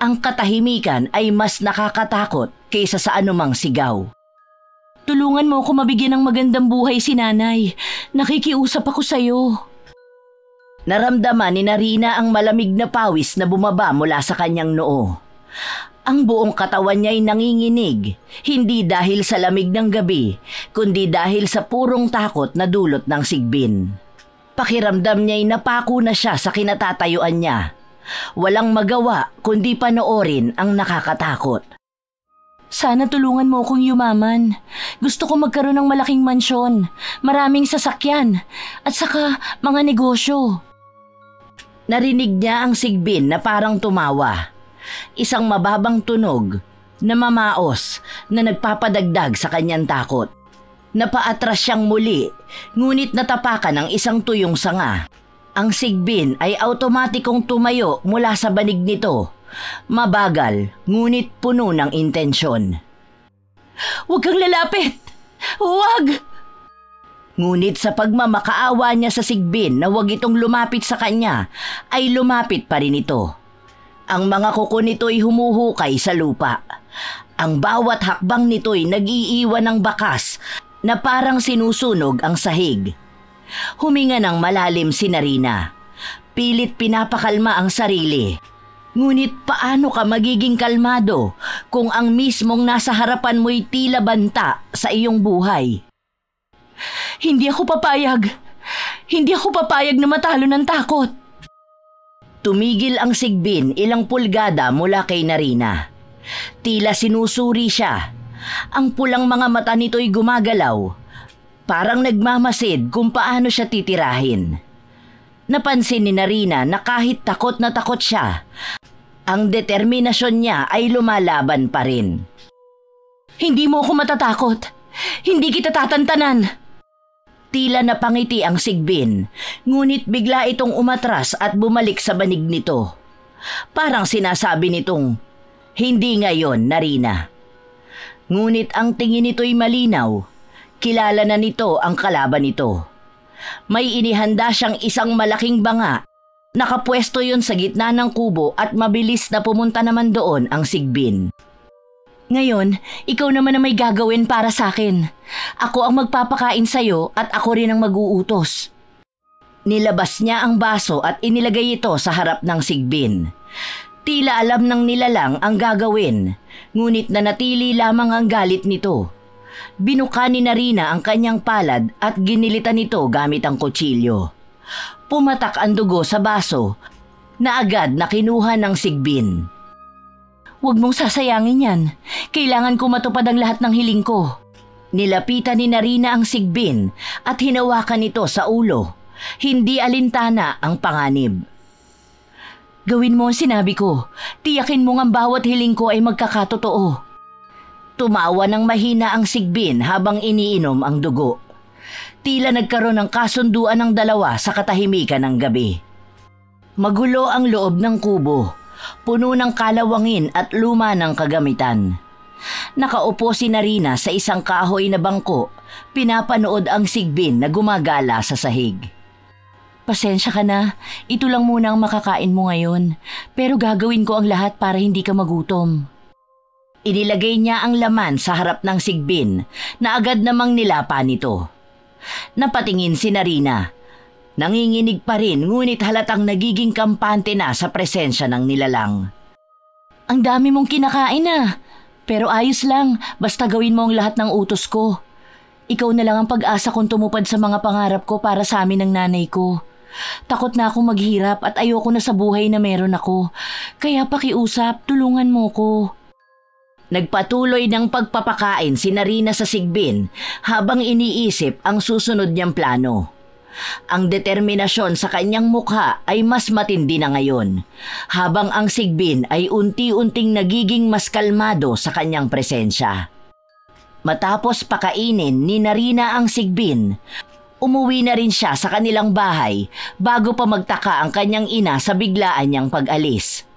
Ang katahimikan ay mas nakakatakot kaysa sa anumang sigaw. "Tulungan mo ako mabigyan ng magandang buhay si Nanay. Nakikiusap ako sa'yo." Naramdaman ni Narina ang malamig na pawis na bumaba mula sa kanyang noo. Ang buong katawan niya ay nanginginig, hindi dahil sa lamig ng gabi, kundi dahil sa purong takot na dulot ng sigbin. Pakiramdam niya ay napako na siya sa kinatatayuan niya. Walang magawa kundi panoorin ang nakakatakot. Sana tulungan mo akong yumaman. Gusto ko magkaroon ng malaking mansyon, maraming sasakyan, at saka mga negosyo. Narinig niya ang sigbin na parang tumawa. Isang mababang tunog na mamaos na nagpapadagdag sa kanyang takot. Napaatras siyang muli, ngunit natapakan ng isang tuyong sanga. Ang sigbin ay automatikong tumayo mula sa banig nito. Mabagal, ngunit puno ng intensyon. "Huwag kang lalapit! Huwag!" Ngunit sa pagmamakaawa niya sa sigbin na huwag itong lumapit sa kanya, ay lumapit pa rin ito. Ang mga kuko nito'y humuhukay sa lupa. Ang bawat hakbang nito'y nag-iiwan ng bakas na parang sinusunog ang sahig. Huminga ng malalim si Narina. Pilit pinapakalma ang sarili. Ngunit paano ka magiging kalmado kung ang mismong nasa harapan mo'y tila banta sa iyong buhay? Hindi ako papayag. Hindi ako papayag na matalo ng takot. Tumigil ang sigbin ilang pulgada mula kay Narina. Tila sinusuri siya. Ang pulang mga mata nito'y gumagalaw. Parang nagmamasid kung paano siya titirahin. Napansin ni Narina na kahit takot na takot siya, ang determinasyon niya ay lumalaban pa rin. "Hindi mo ako matatakot. Hindi kita tatantanan." Tila napangiti ang sigbin, ngunit bigla itong umatras at bumalik sa banig nito. Parang sinasabi nitong, "Hindi ngayon, Narina." Ngunit ang tingin nito'y malinaw. Kilala na nito ang kalaban nito. May inihanda siyang isang malaking banga. Nakapwesto yon sa gitna ng kubo at mabilis na pumunta naman doon ang sigbin. "Ngayon, ikaw naman ang may gagawin para sa akin. Ako ang magpapakain sa'yo at ako rin ang mag-uutos." Nilabas niya ang baso at inilagay ito sa harap ng sigbin. Tila alam ng nilalang ang gagawin, ngunit nanatili lamang ang galit nito. Binuka ni Narina ang kanyang palad at ginilitan ito gamit ang kutsilyo. Pumatak ang dugo sa baso na agad na kinuha ng sigbin. "Huwag mong sasayangin yan. Kailangan ko matupad ang lahat ng hiling ko." Nilapitan ni Narina ang sigbin at hinawakan ito sa ulo. Hindi alintana ang panganib. "Gawin mo ang sinabi ko. Tiyakin mo ang bawat hiling ko ay magkakatotoo." Tumawa ng mahina ang sigbin habang iniinom ang dugo. Tila nagkaroon ng kasunduan ng dalawa sa katahimikan ng gabi. Magulo ang loob ng kubo. Puno ng kalawangin at luma ng kagamitan. Nakaupo si Narina sa isang kahoy na bangko, pinapanood ang sigbin na gumagala sa sahig. "Pasensya ka na, ito lang muna ang makakain mo ngayon, pero gagawin ko ang lahat para hindi ka magutom." Inilagay niya ang laman sa harap ng sigbin na agad namang nilapa nito. Napatingin si Narina. Nanginginig pa rin ngunit halatang nagiging kampante na sa presensya ng nilalang. "Ang dami mong kinakain na. Pero ayos lang, basta gawin mo ang lahat ng utos ko. Ikaw na lang ang pag-asa kong tumupad sa mga pangarap ko para sa amin ng nanay ko. Takot na akong maghirap at ayoko na sa buhay na meron ako. Kaya pakiusap, tulungan mo ko." Nagpatuloy ng pagpapakain si Narina sa sigbin habang iniisip ang susunod niyang plano. Ang determinasyon sa kanyang mukha ay mas matindi na ngayon, habang ang sigbin ay unti-unting nagiging mas kalmado sa kanyang presensya. Matapos pakainin ni Narina ang sigbin, umuwi na rin siya sa kanilang bahay bago pa magtaka ang kanyang ina sa biglaan niyang pag-alis.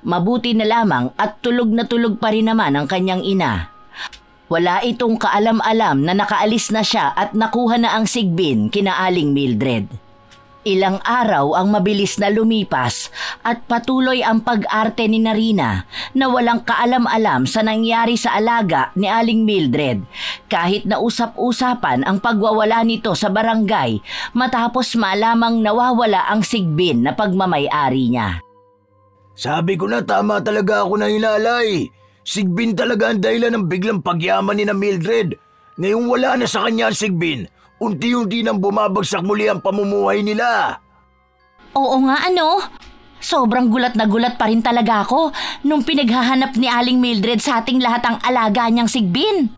Mabuti na lamang at tulog na tulog pa rin naman ang kanyang ina. Wala itong kaalam-alam na nakaalis na siya at nakuha na ang sigbin kina Aling Mildred. Ilang araw ang mabilis na lumipas at patuloy ang pag-arte ni Narina na walang kaalam-alam sa nangyari sa alaga ni Aling Mildred kahit na usap-usapan ang pagwawala nito sa barangay matapos malamang nawawala ang sigbin na pagmamay-ari niya. Sabi ko na tama talaga ako na hinalay. Sigbin talaga ang dahilan ng biglang pagyaman ni na Mildred. Ngayong wala na sa kanya ang Sigbin, unti-unti nang bumabagsak muli ang pamumuhay nila. Oo nga ano? Sobrang gulat na gulat pa rin talaga ako nung pinaghahanap ni Aling Mildred sa ating lahat ang alaga niyang Sigbin.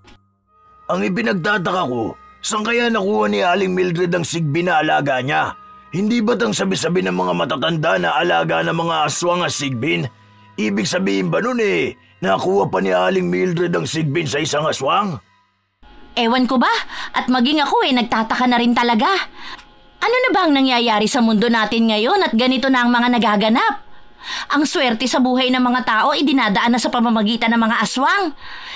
Ang ipinagtataka ko, saan kaya nakuha ni Aling Mildred ang Sigbin na alaga niya? Hindi ba't ang sabi-sabi ng mga matatanda na alaga ng mga aswang ang Sigbin? Ibig sabihin ba nun nakuha pa ni Aling Mildred ang Sigbin sa isang aswang? Ewan ko ba? At maging ako nagtataka na rin talaga. Ano na ba ang nangyayari sa mundo natin ngayon at ganito na ang mga nagaganap? Ang swerte sa buhay ng mga tao dinadaan na sa pamamagitan ng mga aswang.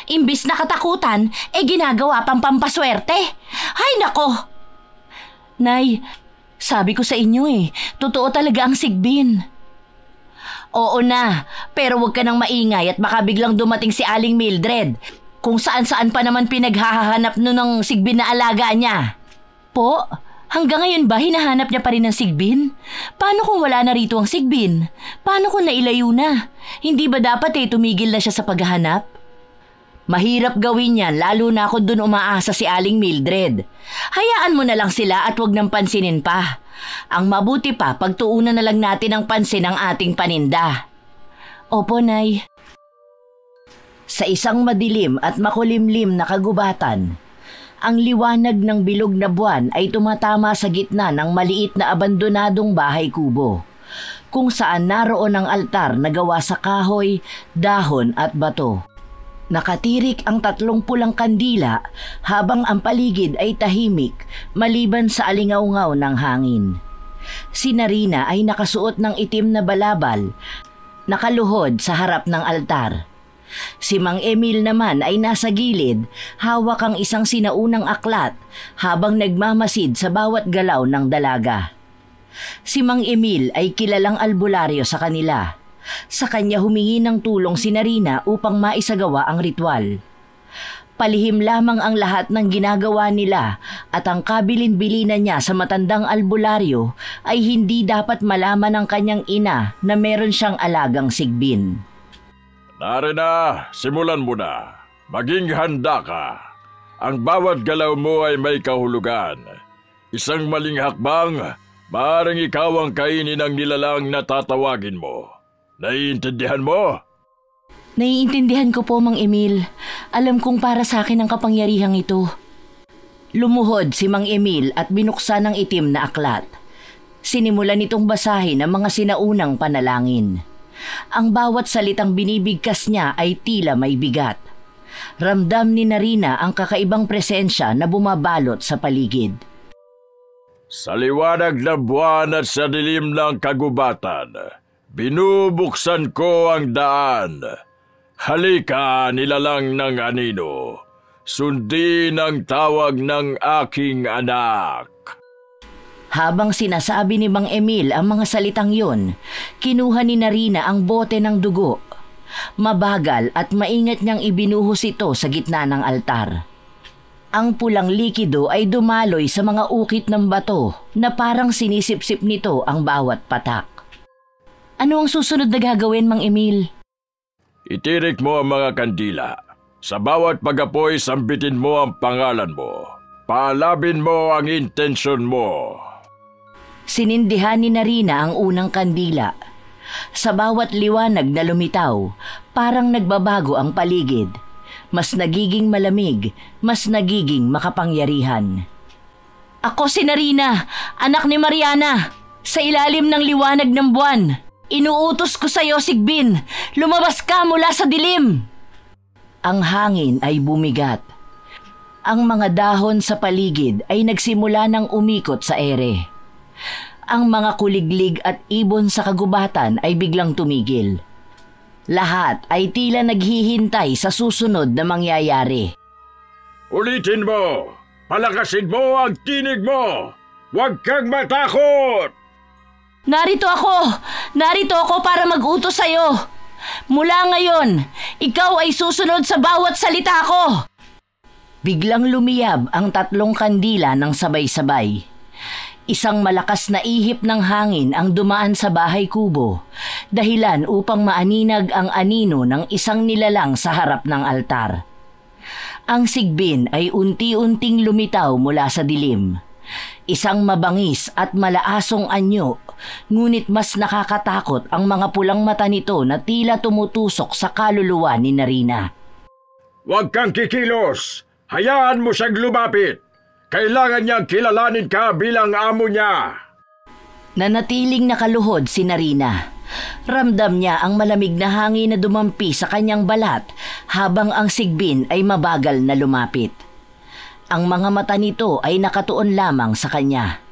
Imbis na katakutan, ginagawa pang pampaswerte. Hay nako! Nay, sabi ko sa inyo totoo talaga ang Sigbin. Oo na, pero huwag ka nang maingay at baka biglang dumating si Aling Mildred. Kung saan-saan pa naman pinaghahanap nun ng Sigbin na alaga niya. Po, hanggang ngayon ba hinahanap niya pa rin ang Sigbin? Paano kung wala na rito ang Sigbin? Paano kung nailayo na? Hindi ba dapat tumigil na siya sa paghahanap? Mahirap gawin yan lalo na kung dun umaasa si Aling Mildred. Hayaan mo na lang sila at huwag nang pansinin pa. Ang mabuti pa pagtuunan na lang natin ang pansin ang ating paninda. Opo, Nay. Sa isang madilim at makulimlim na kagubatan, ang liwanag ng bilog na buwan ay tumatama sa gitna ng maliit na abandonadong bahay kubo, kung saan naroon ang altar na gawa sa kahoy, dahon at bato. Nakatirik ang 3 pulang kandila habang ang paligid ay tahimik maliban sa alingaw-ngaw ng hangin. Si Narina ay nakasuot ng itim na balabal, nakaluhod sa harap ng altar. Si Mang Emil naman ay nasa gilid, hawak ang isang sinaunang aklat habang nagmamasid sa bawat galaw ng dalaga. Si Mang Emil ay kilalang albularyo sa kanila. Sa kanya humingi ng tulong si Narina upang maisagawa ang ritual. Palihim lamang ang lahat ng ginagawa nila at ang kabilin-bilinan niya sa matandang albularyo ay hindi dapat malaman ng kanyang ina na meron siyang alagang Sigbin. Narina, simulan mo na. Maging handa ka. Ang bawat galaw mo ay may kahulugan. Isang maling hakbang, maaaring ikaw ang kainin ng nilalang na tatawagin mo. Naiintindihan mo? Naiintindihan ko po, Mang Emil. Alam kong para sa akin ang kapangyarihang ito. Lumuhod si Mang Emil at binuksan ang itim na aklat. Sinimulan nitong basahin ang mga sinaunang panalangin. Ang bawat salitang binibigkas niya ay tila may bigat. Ramdam ni Narina ang kakaibang presensya na bumabalot sa paligid. Sa liwanag ng buwan at sa dilim ng kagubatan, binubuksan ko ang daan. Halika, nilalang ng anino. Sundin ang tawag ng aking anak. Habang sinasabi ni Mang Emil ang mga salitang yun, kinuha ni Narina ang bote ng dugo. Mabagal at maingat niyang ibinuhos ito sa gitna ng altar. Ang pulang likido ay dumaloy sa mga ukit ng bato na parang sinisip-sip nito ang bawat patak. Ano ang susunod na gagawin, Mang Emil? Itirik mo ang mga kandila. Sa bawat pag-apoy, sambitin mo ang pangalan mo. Paalabin mo ang intensyon mo. Sinindihan ni Narina ang unang kandila. Sa bawat liwanag na lumitaw, parang nagbabago ang paligid. Mas nagiging malamig, mas nagiging makapangyarihan. Ako si Narina, anak ni Mariana. Sa ilalim ng liwanag ng buwan, inuutos ko sa iyo, Sigbin, lumabas ka mula sa dilim. Ang hangin ay bumigat. Ang mga dahon sa paligid ay nagsimula ng umikot sa ere. Ang mga kuliglig at ibon sa kagubatan ay biglang tumigil. Lahat ay tila naghihintay sa susunod na mangyayari. Ulitin mo! Palakasin mo ang tinig mo! Huwag kang matakot! Narito ako! Narito ako para mag-utos sa'yo! Mula ngayon, ikaw ay susunod sa bawat salita ko! Biglang lumiyab ang 3 kandila ng sabay-sabay. Isang malakas na ihip ng hangin ang dumaan sa bahay kubo, dahilan upang maaninag ang anino ng isang nilalang sa harap ng altar. Ang sigbin ay unti-unting lumitaw mula sa dilim. Isang mabangis at malaasong anyo, ngunit mas nakakatakot ang mga pulang mata nito na tila tumutusok sa kaluluwa ni Narina. Huwag kang kikilos! Hayaan mo siyang lumapit! Kailangan niyang kilalanin ka bilang amo niya! Nanatiling nakaluhod si Narina. Ramdam niya ang malamig na hangin na dumampi sa kanyang balat habang ang sigbin ay mabagal na lumapit. Ang mga mata nito ay nakatuon lamang sa kanya.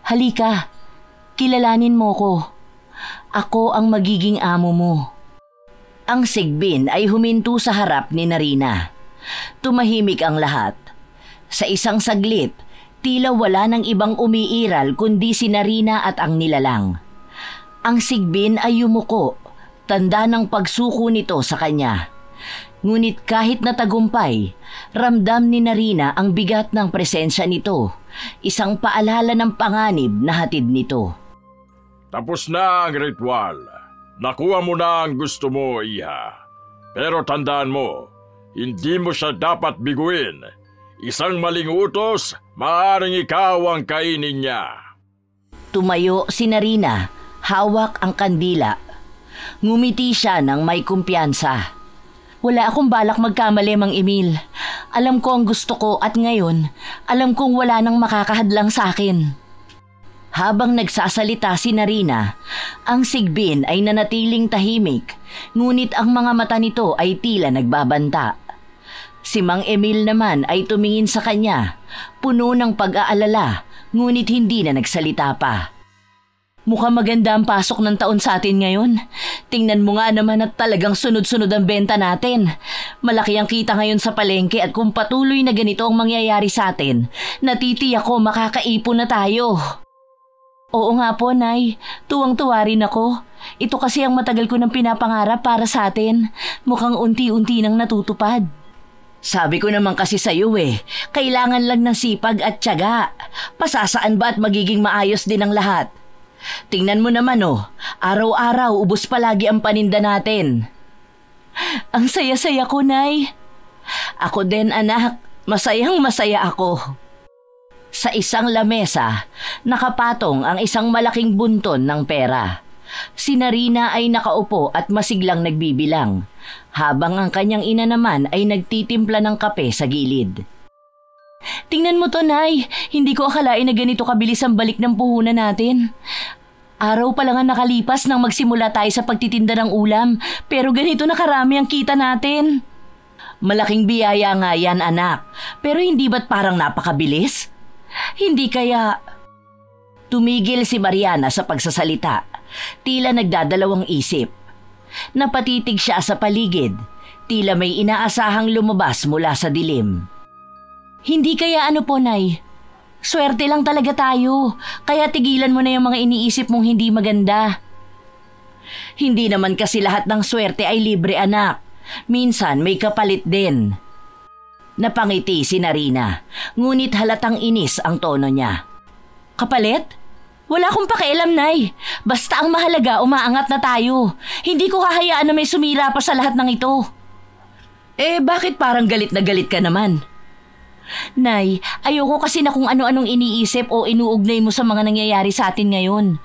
Halika, kilalanin mo ko. Ako ang magiging amo mo. Ang sigbin ay huminto sa harap ni Narina. Tumahimik ang lahat. Sa isang saglit, tila wala ng ibang umiiral kundi si Narina at ang nilalang. Ang sigbin ay yumuko, tanda ng pagsuko nito sa kanya. Ngunit kahit natagumpay, ramdam ni Narina ang bigat ng presensya nito, isang paalala ng panganib na hatid nito. Tapos na ang ritual. Nakuha mo na ang gusto mo, Iha. Pero tandaan mo, hindi mo siya dapat biguin. Isang maling utos, maaaring ikaw ang kainin niya. Tumayo si Narina, hawak ang kandila. Ngumiti siya ng may kumpiyansa. Wala akong balak magkamali, Mang Emil. Alam ko ang gusto ko at ngayon, alam kong wala nang makakahadlang sa akin. Habang nagsasalita si Narina, ang sigbin ay nanatiling tahimik, ngunit ang mga mata nito ay tila nagbabanta. Si Mang Emil naman ay tumingin sa kanya, puno ng pag-aalala, ngunit hindi na nagsalita pa. Mukhang maganda ang pasok ng taon sa atin ngayon. Tingnan mo nga naman at talagang sunod-sunod ang benta natin. Malaki ang kita ngayon sa palengke at kung patuloy na ganito ang mangyayari sa atin, natitiyak ko makakaipon na tayo. Oo nga po, Nay. Tuwang-tuwa rin ako. Ito kasi ang matagal ko nang pinapangarap para sa atin. Mukhang unti-unti nang natutupad. Sabi ko naman kasi sa iyo kailangan lang ng sipag at tiyaga. Pasasaan ba at magiging maayos din ang lahat? Tingnan mo naman araw-araw ubos palagi ang paninda natin. Ang saya-saya ko, Nay. Ako din, anak. Masayang masaya ako. Sa isang lamesa, nakapatong ang isang malaking bunton ng pera. Si Narina ay nakaupo at masiglang nagbibilang, habang ang kanyang ina naman ay nagtitimpla ng kape sa gilid. Tingnan mo to, Nay. Hindi ko akalain na ganito kabilis ang balik ng puhunan natin. Araw pa lang ang nakalipas nang magsimula tayo sa pagtitinda ng ulam, pero ganito na karami ang kita natin. Malaking biyaya nga yan, anak. Pero hindi ba't parang napakabilis? Hindi kaya... Tumigil si Mariana sa pagsasalita. Tila nagdadalawang isip. Napatitig siya sa paligid. Tila may inaasahang lumabas mula sa dilim. Hindi kaya ano po, Nay? Swerte lang talaga tayo. Kaya tigilan mo na yung mga iniisip mong hindi maganda. Hindi naman kasi lahat ng swerte ay libre, anak. Minsan may kapalit din. Napangiti si Narina, ngunit halatang inis ang tono niya. Kapalit? Wala akong pakialam, Nay. Basta ang mahalaga, umaangat na tayo. Hindi ko hahayaan na may sumira pa sa lahat ng ito. Bakit parang galit na galit ka naman? Nay, ayoko kasi na kung ano-anong iniisip o inuugnay mo sa mga nangyayari sa atin ngayon.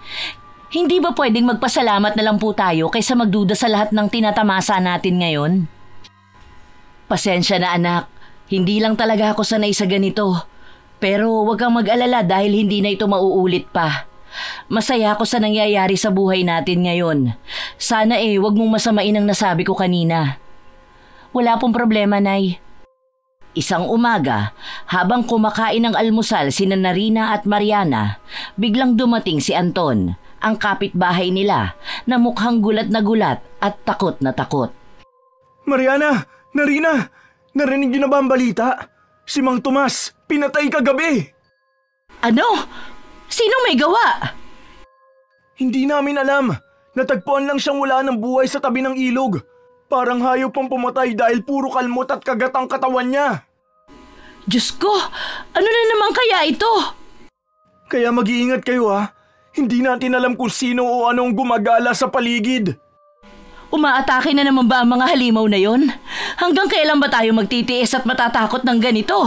Hindi ba pwedeng magpasalamat na lang po tayo kaysa magduda sa lahat ng tinatamasa natin ngayon? Pasensya na, anak. Hindi lang talaga ako sanay sa ganito. Pero huwag kang mag-alala dahil hindi na ito mauulit pa. Masaya ako sa nangyayari sa buhay natin ngayon. Sana huwag mong masamain ang nasabi ko kanina. Wala pong problema, Nay. Isang umaga, habang kumakain ng almusal sina Narina at Mariana, biglang dumating si Anton, ang kapitbahay nila, na mukhang gulat at takot na takot. Mariana! Narina! Narinig niyo na ba ang balita? Si Mang Tomas, pinatay kagabi! Ano? Sino may gawa? Hindi namin alam. Natagpuan lang siyang wala ng buhay sa tabi ng ilog. Parang hayop pang pumatay dahil puro kalmot at kagat ang katawan niya. Diyos ko! Ano na naman kaya ito? Kaya mag-iingat kayo ha. Hindi natin alam kung sino o anong gumagala sa paligid. Umaatake na naman ba ang mga halimaw na yon? Hanggang kailan ba tayo magtitiis at matatakot ng ganito?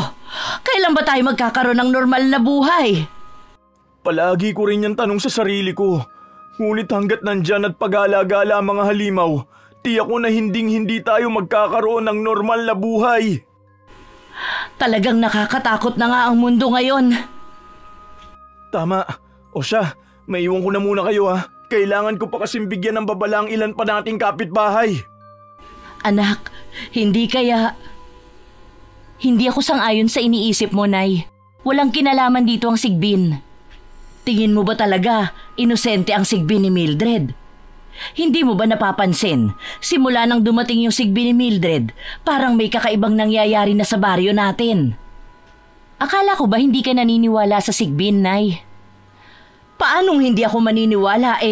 Kailan ba tayo magkakaroon ng normal na buhay? Palagi ko rin yung tanong sa sarili ko. Ngunit hanggat nandyan at pag-alagala ang mga halimaw, tiyak ko na hindi tayo magkakaroon ng normal na buhay. Talagang nakakatakot na nga ang mundo ngayon. Tama. O siya, maiwan ko na muna kayo ha. Kailangan ko pa kasing bigyan ng babala ang ilan pa nating kapitbahay. Anak, hindi kaya... Hindi ako sang-ayon sa iniisip mo, Nay. Walang kinalaman dito ang Sigbin. Tingin mo ba talaga inosente ang Sigbin ni Mildred? Hindi mo ba napapansin, simula nang dumating yung Sigbin ni Mildred, parang may kakaibang nangyayari na sa baryo natin. Akala ko ba hindi ka naniniwala sa Sigbin, Nay? Paanong hindi ako maniniwala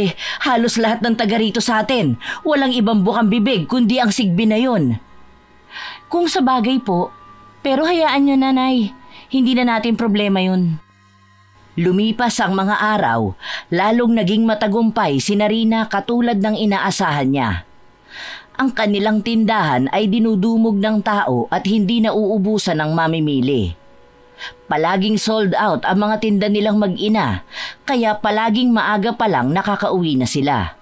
halos lahat ng taga rito sa atin, walang ibang bukang bibig kundi ang Sigbin na yun. Kung sa bagay po, pero hayaan nyo na, Nay, hindi na natin problema yun. Lumipas ang mga araw, lalong naging matagumpay si Narina katulad ng inaasahan niya. Ang kanilang tindahan ay dinudumog ng tao at hindi nauubusan ng mamimili. Palaging sold out ang mga tinda nilang mag-ina, kaya palaging maaga pa lang nakakauwi na sila.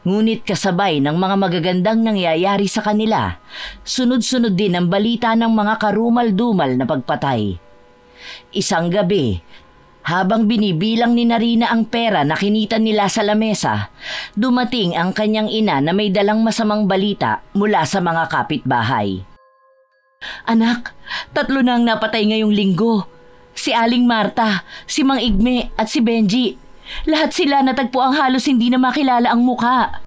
Ngunit kasabay ng mga magagandang nangyayari sa kanila, sunod-sunod din ang balita ng mga karumal-dumal na pagpatay. Isang gabi, habang binibilang ni Narina ang pera na kinita nila sa lamesa, dumating ang kanyang ina na may dalang masamang balita mula sa mga kapitbahay. Anak, 3 na ang napatay ngayong linggo. Si Aling Marta, si Mang Igme at si Benji. Lahat sila natagpo ang halos hindi na makilala ang muka.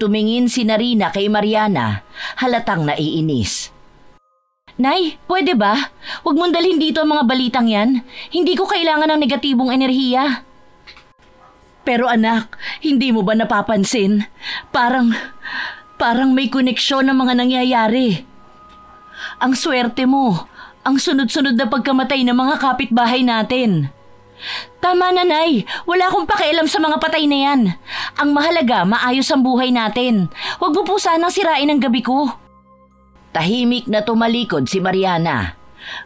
Tumingin si Narina kay Mariana, halatang naiinis. Nay, pwede ba? Huwag mong dalhin dito ang mga balitang yan. Hindi ko kailangan ng negatibong enerhiya. Pero anak, hindi mo ba napapansin? Parang may koneksyon ng mga nangyayari. Ang swerte mo, ang sunod-sunod na pagkamatay ng mga kapitbahay natin. Tama na, Nay. Wala akong pakialam sa mga patay na yan. Ang mahalaga, maayos ang buhay natin. Huwag mo po sanang sirain ang gabi ko. Tahimik na tumalikod si Mariana.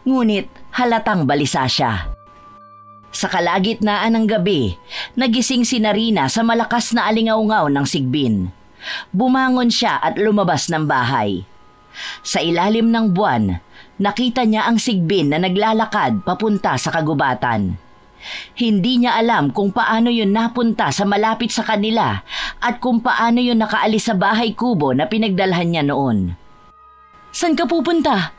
Ngunit halatang balisa siya. Sa kalagitnaan ng gabi, nagising si Narina sa malakas na alingaw-ngaw ng Sigbin. Bumangon siya at lumabas ng bahay. Sa ilalim ng buwan, nakita niya ang Sigbin na naglalakad papunta sa kagubatan. Hindi niya alam kung paano yun napunta sa malapit sa kanila at kung paano yun nakaalis sa bahay kubo na pinagdalhan niya noon. Saan ka pupunta?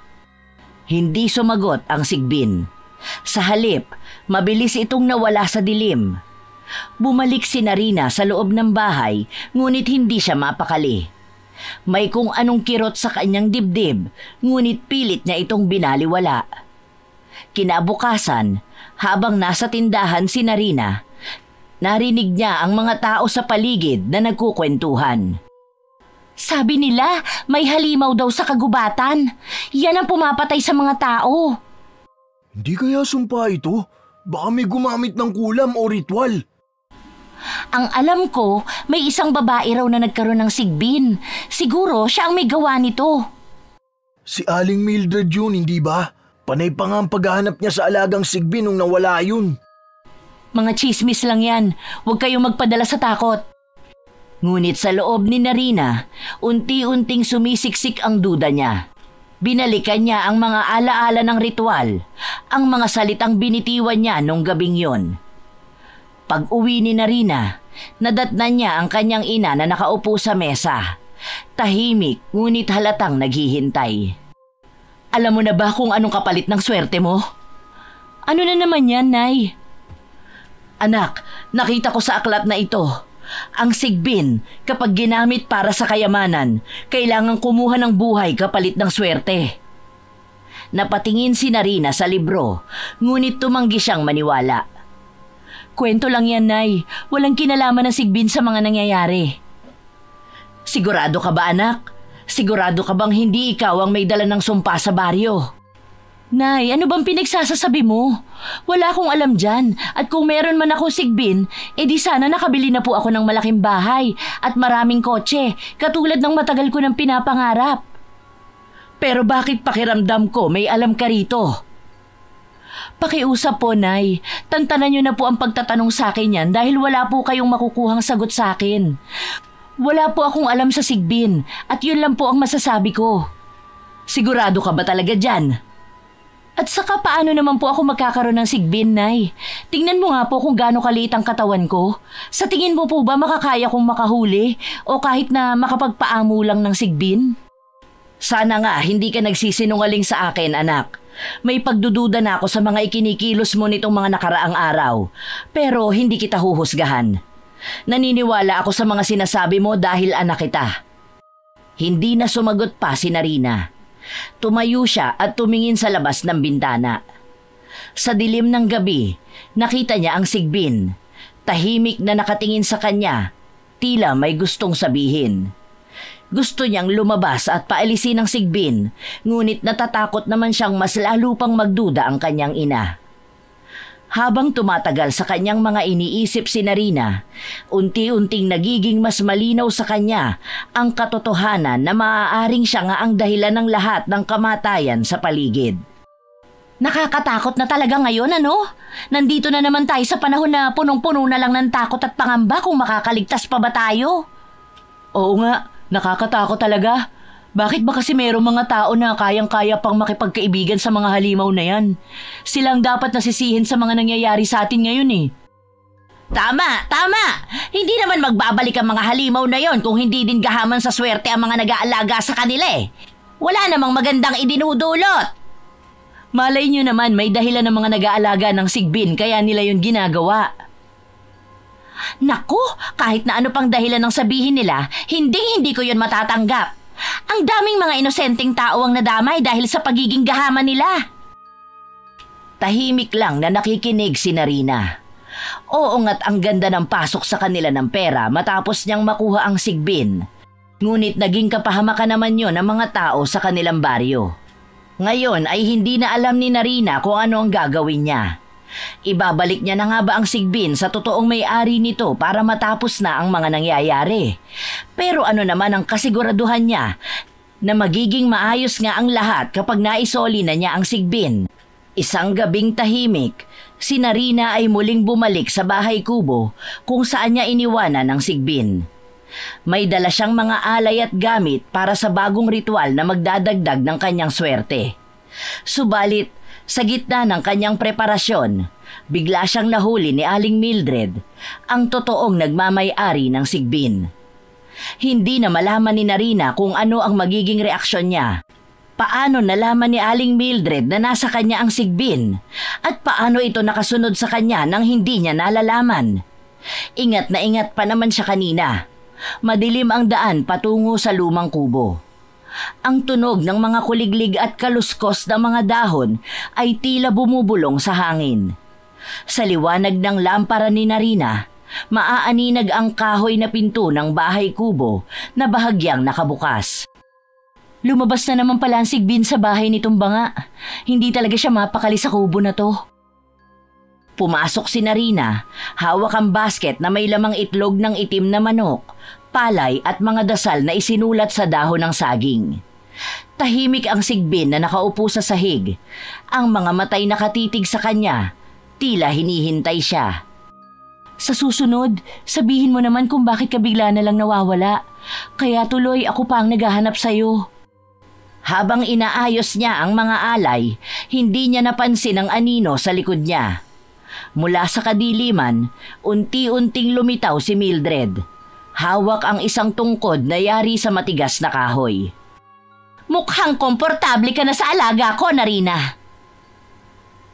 Hindi sumagot ang Sigbin. Sa halip, mabilis itong nawala sa dilim. Bumalik si Narina sa loob ng bahay, ngunit hindi siya mapakali. May kung anong kirot sa kanyang dibdib, ngunit pilit niya itong binaliwala. Kinabukasan, habang nasa tindahan si Narina, narinig niya ang mga tao sa paligid na nagkukwentuhan. Sabi nila, may halimaw daw sa kagubatan. Yan ang pumapatay sa mga tao. Hindi kaya sumpa ito? Baka may gumamit ng kulam o ritual. Ang alam ko, may isang babae raw na nagkaroon ng Sigbin. Siguro siya ang may gawa nito. Si Aling Mildred yun, hindi ba? Panay pa nga ang paghahanap niya sa alagang Sigbin nung nawala yun. Mga chismis lang yan. Huwag kayong magpadala sa takot. Ngunit sa loob ni Narina, unti-unting sumisiksik ang duda niya. Binalikan niya ang mga alaala ng ritual, ang mga salitang binitiwan niya nung gabing yon. Pag-uwi ni Narina, nadatnan niya ang kanyang ina na nakaupo sa mesa. Tahimik ngunit halatang naghihintay. Alam mo na ba kung anong kapalit ng swerte mo? Ano na naman yan, Nay? Anak, nakita ko sa aklat na ito. Ang Sigbin, kapag ginamit para sa kayamanan, kailangang kumuha ng buhay kapalit ng swerte. Napatingin si Narina sa libro, ngunit tumanggi siyang maniwala. Kwento lang yan, Nay. Walang kinalaman ng Sigbin sa mga nangyayari. Sigurado ka ba, anak? Sigurado ka bang hindi ikaw ang may dala ng sumpa sa baryo? Nay, ano bang pinagsasasabi mo? Wala akong alam dyan. At kung meron man akong sigbin, edi sana nakabili na po ako ng malaking bahay at maraming kotse, katulad ng matagal ko ng pinapangarap. Pero bakit pakiramdam ko may alam ka rito? Pakiusap po, Nay. Tantanan niyo na po ang pagtatanong sa akin yan dahil wala po kayong makukuhang sagot sa akin. Wala po akong alam sa sigbin at yun lang po ang masasabi ko. Sigurado ka ba talaga dyan? At saka paano naman po ako magkakaroon ng sigbin, Nay? Tingnan mo nga po kung gaano kaliit ang katawan ko. Sa tingin mo po ba makakaya kong makahuli o kahit na makapagpaamo lang ng sigbin? Sana nga hindi ka nagsisinungaling sa akin, anak. May pagdududa na ako sa mga ikinikilos mo nitong mga nakaraang araw. Pero hindi kita huhusgahan. Naniniwala ako sa mga sinasabi mo dahil anak kita. Hindi na sumagot pa si Narina. Tumayo siya at tumingin sa labas ng bintana. Sa dilim ng gabi, nakita niya ang sigbin. Tahimik na nakatingin sa kanya, tila may gustong sabihin. Gusto niyang lumabas at paalisin ang sigbin, ngunit natatakot naman siyang mas lalo pang magduda ang kanyang ina. Habang tumatagal sa kanyang mga iniisip si Narina, unti-unting nagiging mas malinaw sa kanya ang katotohanan na maaaring siya nga ang dahilan ng lahat ng kamatayan sa paligid. Nakakatakot na talaga ngayon, ano? Nandito na naman tayo sa panahon na punong-puno na lang ng takot at pangamba kung makakaligtas pa ba tayo. Oo nga, nakakatakot talaga. Bakit ba kasi mayroong mga tao na kayang-kaya pang makipagkaibigan sa mga halimaw na yan? Silang dapat nasisihin sa mga nangyayari sa atin ngayon eh. Tama! Hindi naman magbabalik ang mga halimaw na yon kung hindi din gahaman sa swerte ang mga nag-aalaga sa kanila eh. Wala namang magandang idinudulot. Malay nyo naman may dahilan ng mga nag-aalaga ng sigbin kaya nila yun ginagawa. Naku, kahit na ano pang dahilan ng sabihin nila, hindi ko yun matatanggap. Ang daming mga inosenteng tao ang nadamay dahil sa pagiging gahaman nila. Tahimik lang na nakikinig si Narina. Oo nga't ang ganda ng pasok sa kanila ng pera matapos niyang makuha ang sigbin. Ngunit naging kapahamakan naman yon ng mga tao sa kanilang baryo. Ngayon ay hindi na alam ni Narina kung ano ang gagawin niya. Ibabalik niya na nga ba ang sigbin sa totoong may-ari nito para matapos na ang mga nangyayari? Pero ano naman ang kasiguraduhan niya na magiging maayos nga ang lahat kapag naisoli na niya ang sigbin? Isang gabing tahimik, si Narina ay muling bumalik sa bahay kubo kung saan niya iniwanan ang sigbin. May dala siyang mga alay at gamit para sa bagong ritual na magdadagdag ng kanyang swerte. Subalit, sa gitna ng kanyang preparasyon, bigla siyang nahuli ni Aling Mildred, ang totoong nagmamay-ari ng sigbin. Hindi na malaman ni Narina kung ano ang magiging reaksyon niya. Paano nalaman ni Aling Mildred na nasa kanya ang sigbin? At paano ito nakasunod sa kanya nang hindi niya nalalaman? Ingat na ingat pa naman siya kanina. Madilim ang daan patungo sa lumang kubo. Ang tunog ng mga kuliglig at kaluskos ng mga dahon ay tila bumubulong sa hangin. Sa liwanag ng lampara ni Narina, maaaninag ang kahoy na pinto ng bahay kubo na bahagyang nakabukas. Lumabas na naman pala ang sigbin sa bahay nitong banga. Hindi talaga siya mapakali sa kubo na to. Pumasok si Narina, hawak ang basket na may lamang itlog ng itim na manok, palay at mga dasal na isinulat sa dahon ng saging. Tahimik ang sigbin na nakaupo sa sahig. Ang mga matay nakatitig sa kanya, tila hinihintay siya. Sa susunod, sabihin mo naman kung bakit ka bigla na lang nawawala. Kaya tuloy ako pa ang naghahanap sa'yo. Habang inaayos niya ang mga alay, hindi niya napansin ang anino sa likod niya. Mula sa kadiliman, unti-unting lumitaw si Mildred. Hawak ang isang tungkod na yari sa matigas na kahoy. Mukhang komportable ka na sa alaga ko, Narina.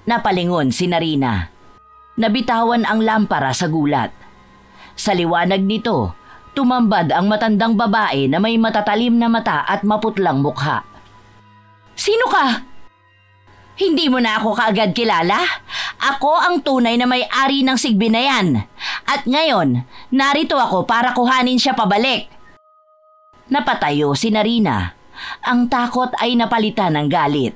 Napalingon si Narina. Nabitawan ang lampara sa gulat. Sa liwanag nito, tumambad ang matandang babae na may matatalim na mata at maputlang mukha. Sino ka? Hindi mo na ako kaagad kilala? Ako ang tunay na may-ari ng sigbin na yan. At ngayon, narito ako para kuhanin siya pabalik. Napatayo si Narina. Ang takot ay napalitan ng galit.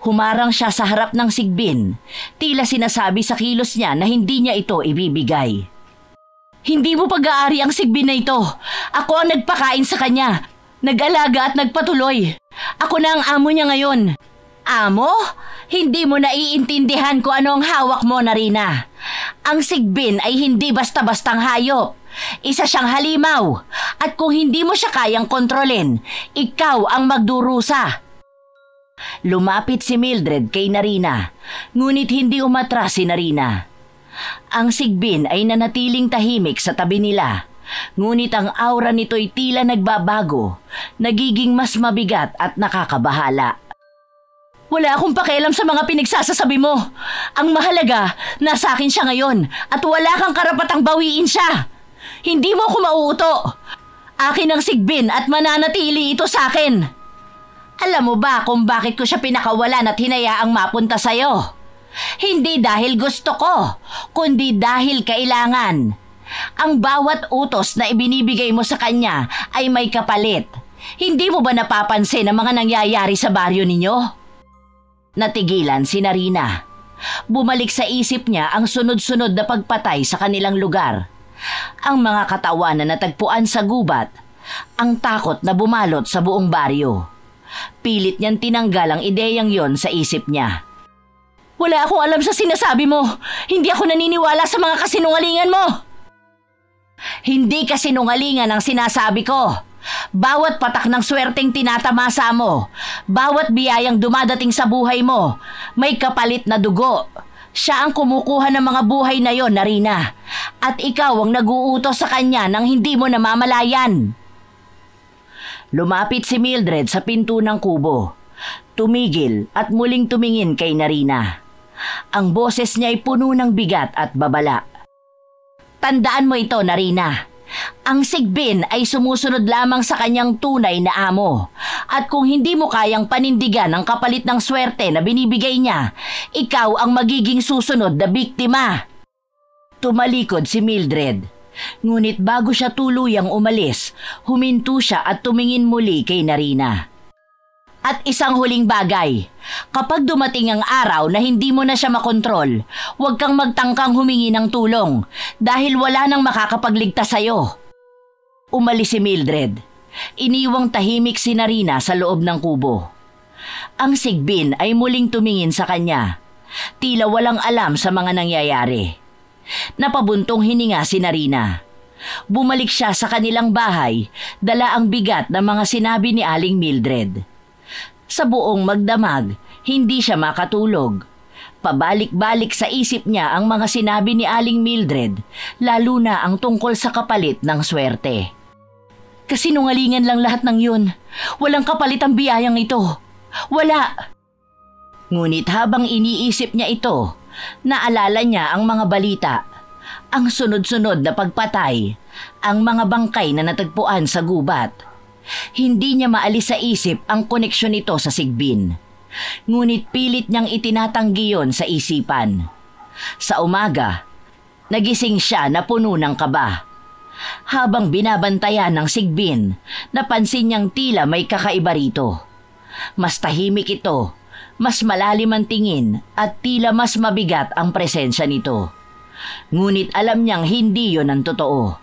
Humarang siya sa harap ng sigbin. Tila sinasabi sa kilos niya na hindi niya ito ibibigay. Hindi mo pag-aari ang sigbin na ito. Ako ang nagpakain sa kanya. Nag-alaga at nagpatuloy. Ako na ang amo niya ngayon. Amo? Hindi mo naiintindihan kung ano ang hawak mo, Narina. Ang sigbin ay hindi basta-bastang hayop. Isa siyang halimaw. At kung hindi mo siya kayang kontrolin, ikaw ang magdurusa. Lumapit si Mildred kay Narina, ngunit hindi umatras si Narina. Ang sigbin ay nanatiling tahimik sa tabi nila, ngunit ang aura nito'y tila nagbabago, nagiging mas mabigat at nakakabahala. Wala akong pakialam sa mga pinagsasasabi mo. Ang mahalaga, nasa akin siya ngayon at wala kang karapatang bawiin siya. Hindi mo ako mauuto. Akin ang sigbin at mananatili ito sa akin. Alam mo ba kung bakit ko siya pinakawalan at hinayaang mapunta sa'yo? Hindi dahil gusto ko, kundi dahil kailangan. Ang bawat utos na ibinibigay mo sa kanya ay may kapalit. Hindi mo ba napapansin ang mga nangyayari sa baryo ninyo? Natigilan si Narina. Bumalik sa isip niya ang sunod-sunod na pagpatay sa kanilang lugar. Ang mga katawan na natagpuan sa gubat, ang takot na bumalot sa buong baryo. Pilit niyang tinanggal ang ideyang yon sa isip niya. Wala akong alam sa sinasabi mo. Hindi ako naniniwala sa mga kasinungalingan mo. Hindi kasinungalingan ang sinasabi ko. Bawat patak ng swerteng tinatamasa mo, bawat biyayang dumadating sa buhay mo, may kapalit na dugo. Siya ang kumukuha ng mga buhay na yon, Narina. At ikaw ang nag-uutos sa kanya nang hindi mo namamalayan. Lumapit si Mildred sa pinto ng kubo. Tumigil at muling tumingin kay Narina. Ang boses niya ay puno ng bigat at babala. Tandaan mo ito, Narina. Ang sigbin ay sumusunod lamang sa kanyang tunay na amo. At kung hindi mo kayang panindigan ang kapalit ng swerte na binibigay niya, ikaw ang magiging susunod na biktima. Tumalikod si Mildred. Ngunit bago siya tuluyang umalis, huminto siya at tumingin muli kay Narina. At isang huling bagay, kapag dumating ang araw na hindi mo na siya makontrol, huwag kang magtangkang humingi ng tulong dahil wala nang makakapagligtas sa'yo. Umalis si Mildred. Iniwang tahimik si Narina sa loob ng kubo. Ang sigbin ay muling tumingin sa kanya. Tila walang alam sa mga nangyayari. Napabuntong hininga si Narina. Bumalik siya sa kanilang bahay, dala ang bigat ng mga sinabi ni Aling Mildred. Sa buong magdamag, hindi siya makatulog. Pabalik-balik sa isip niya ang mga sinabi ni Aling Mildred, lalo na ang tungkol sa kapalit ng swerte. Kasinungalingan lang lahat ng yun. Walang kapalit ang biyayang ito. Wala. Ngunit habang iniisip niya ito, naalala niya ang mga balita, ang sunod-sunod na pagpatay, ang mga bangkay na natagpuan sa gubat. Hindi niya maalis sa isip ang koneksyon nito sa sigbin. Ngunit pilit niyang itinatanggi yon sa isipan. Sa umaga, nagising siya na puno ng kaba. Habang binabantayan ng sigbin, napansin niyang tila may kakaiba rito. Mas tahimik ito, mas malalim ang tingin at tila mas mabigat ang presensya nito. Ngunit alam niyang hindi yon ang totoo.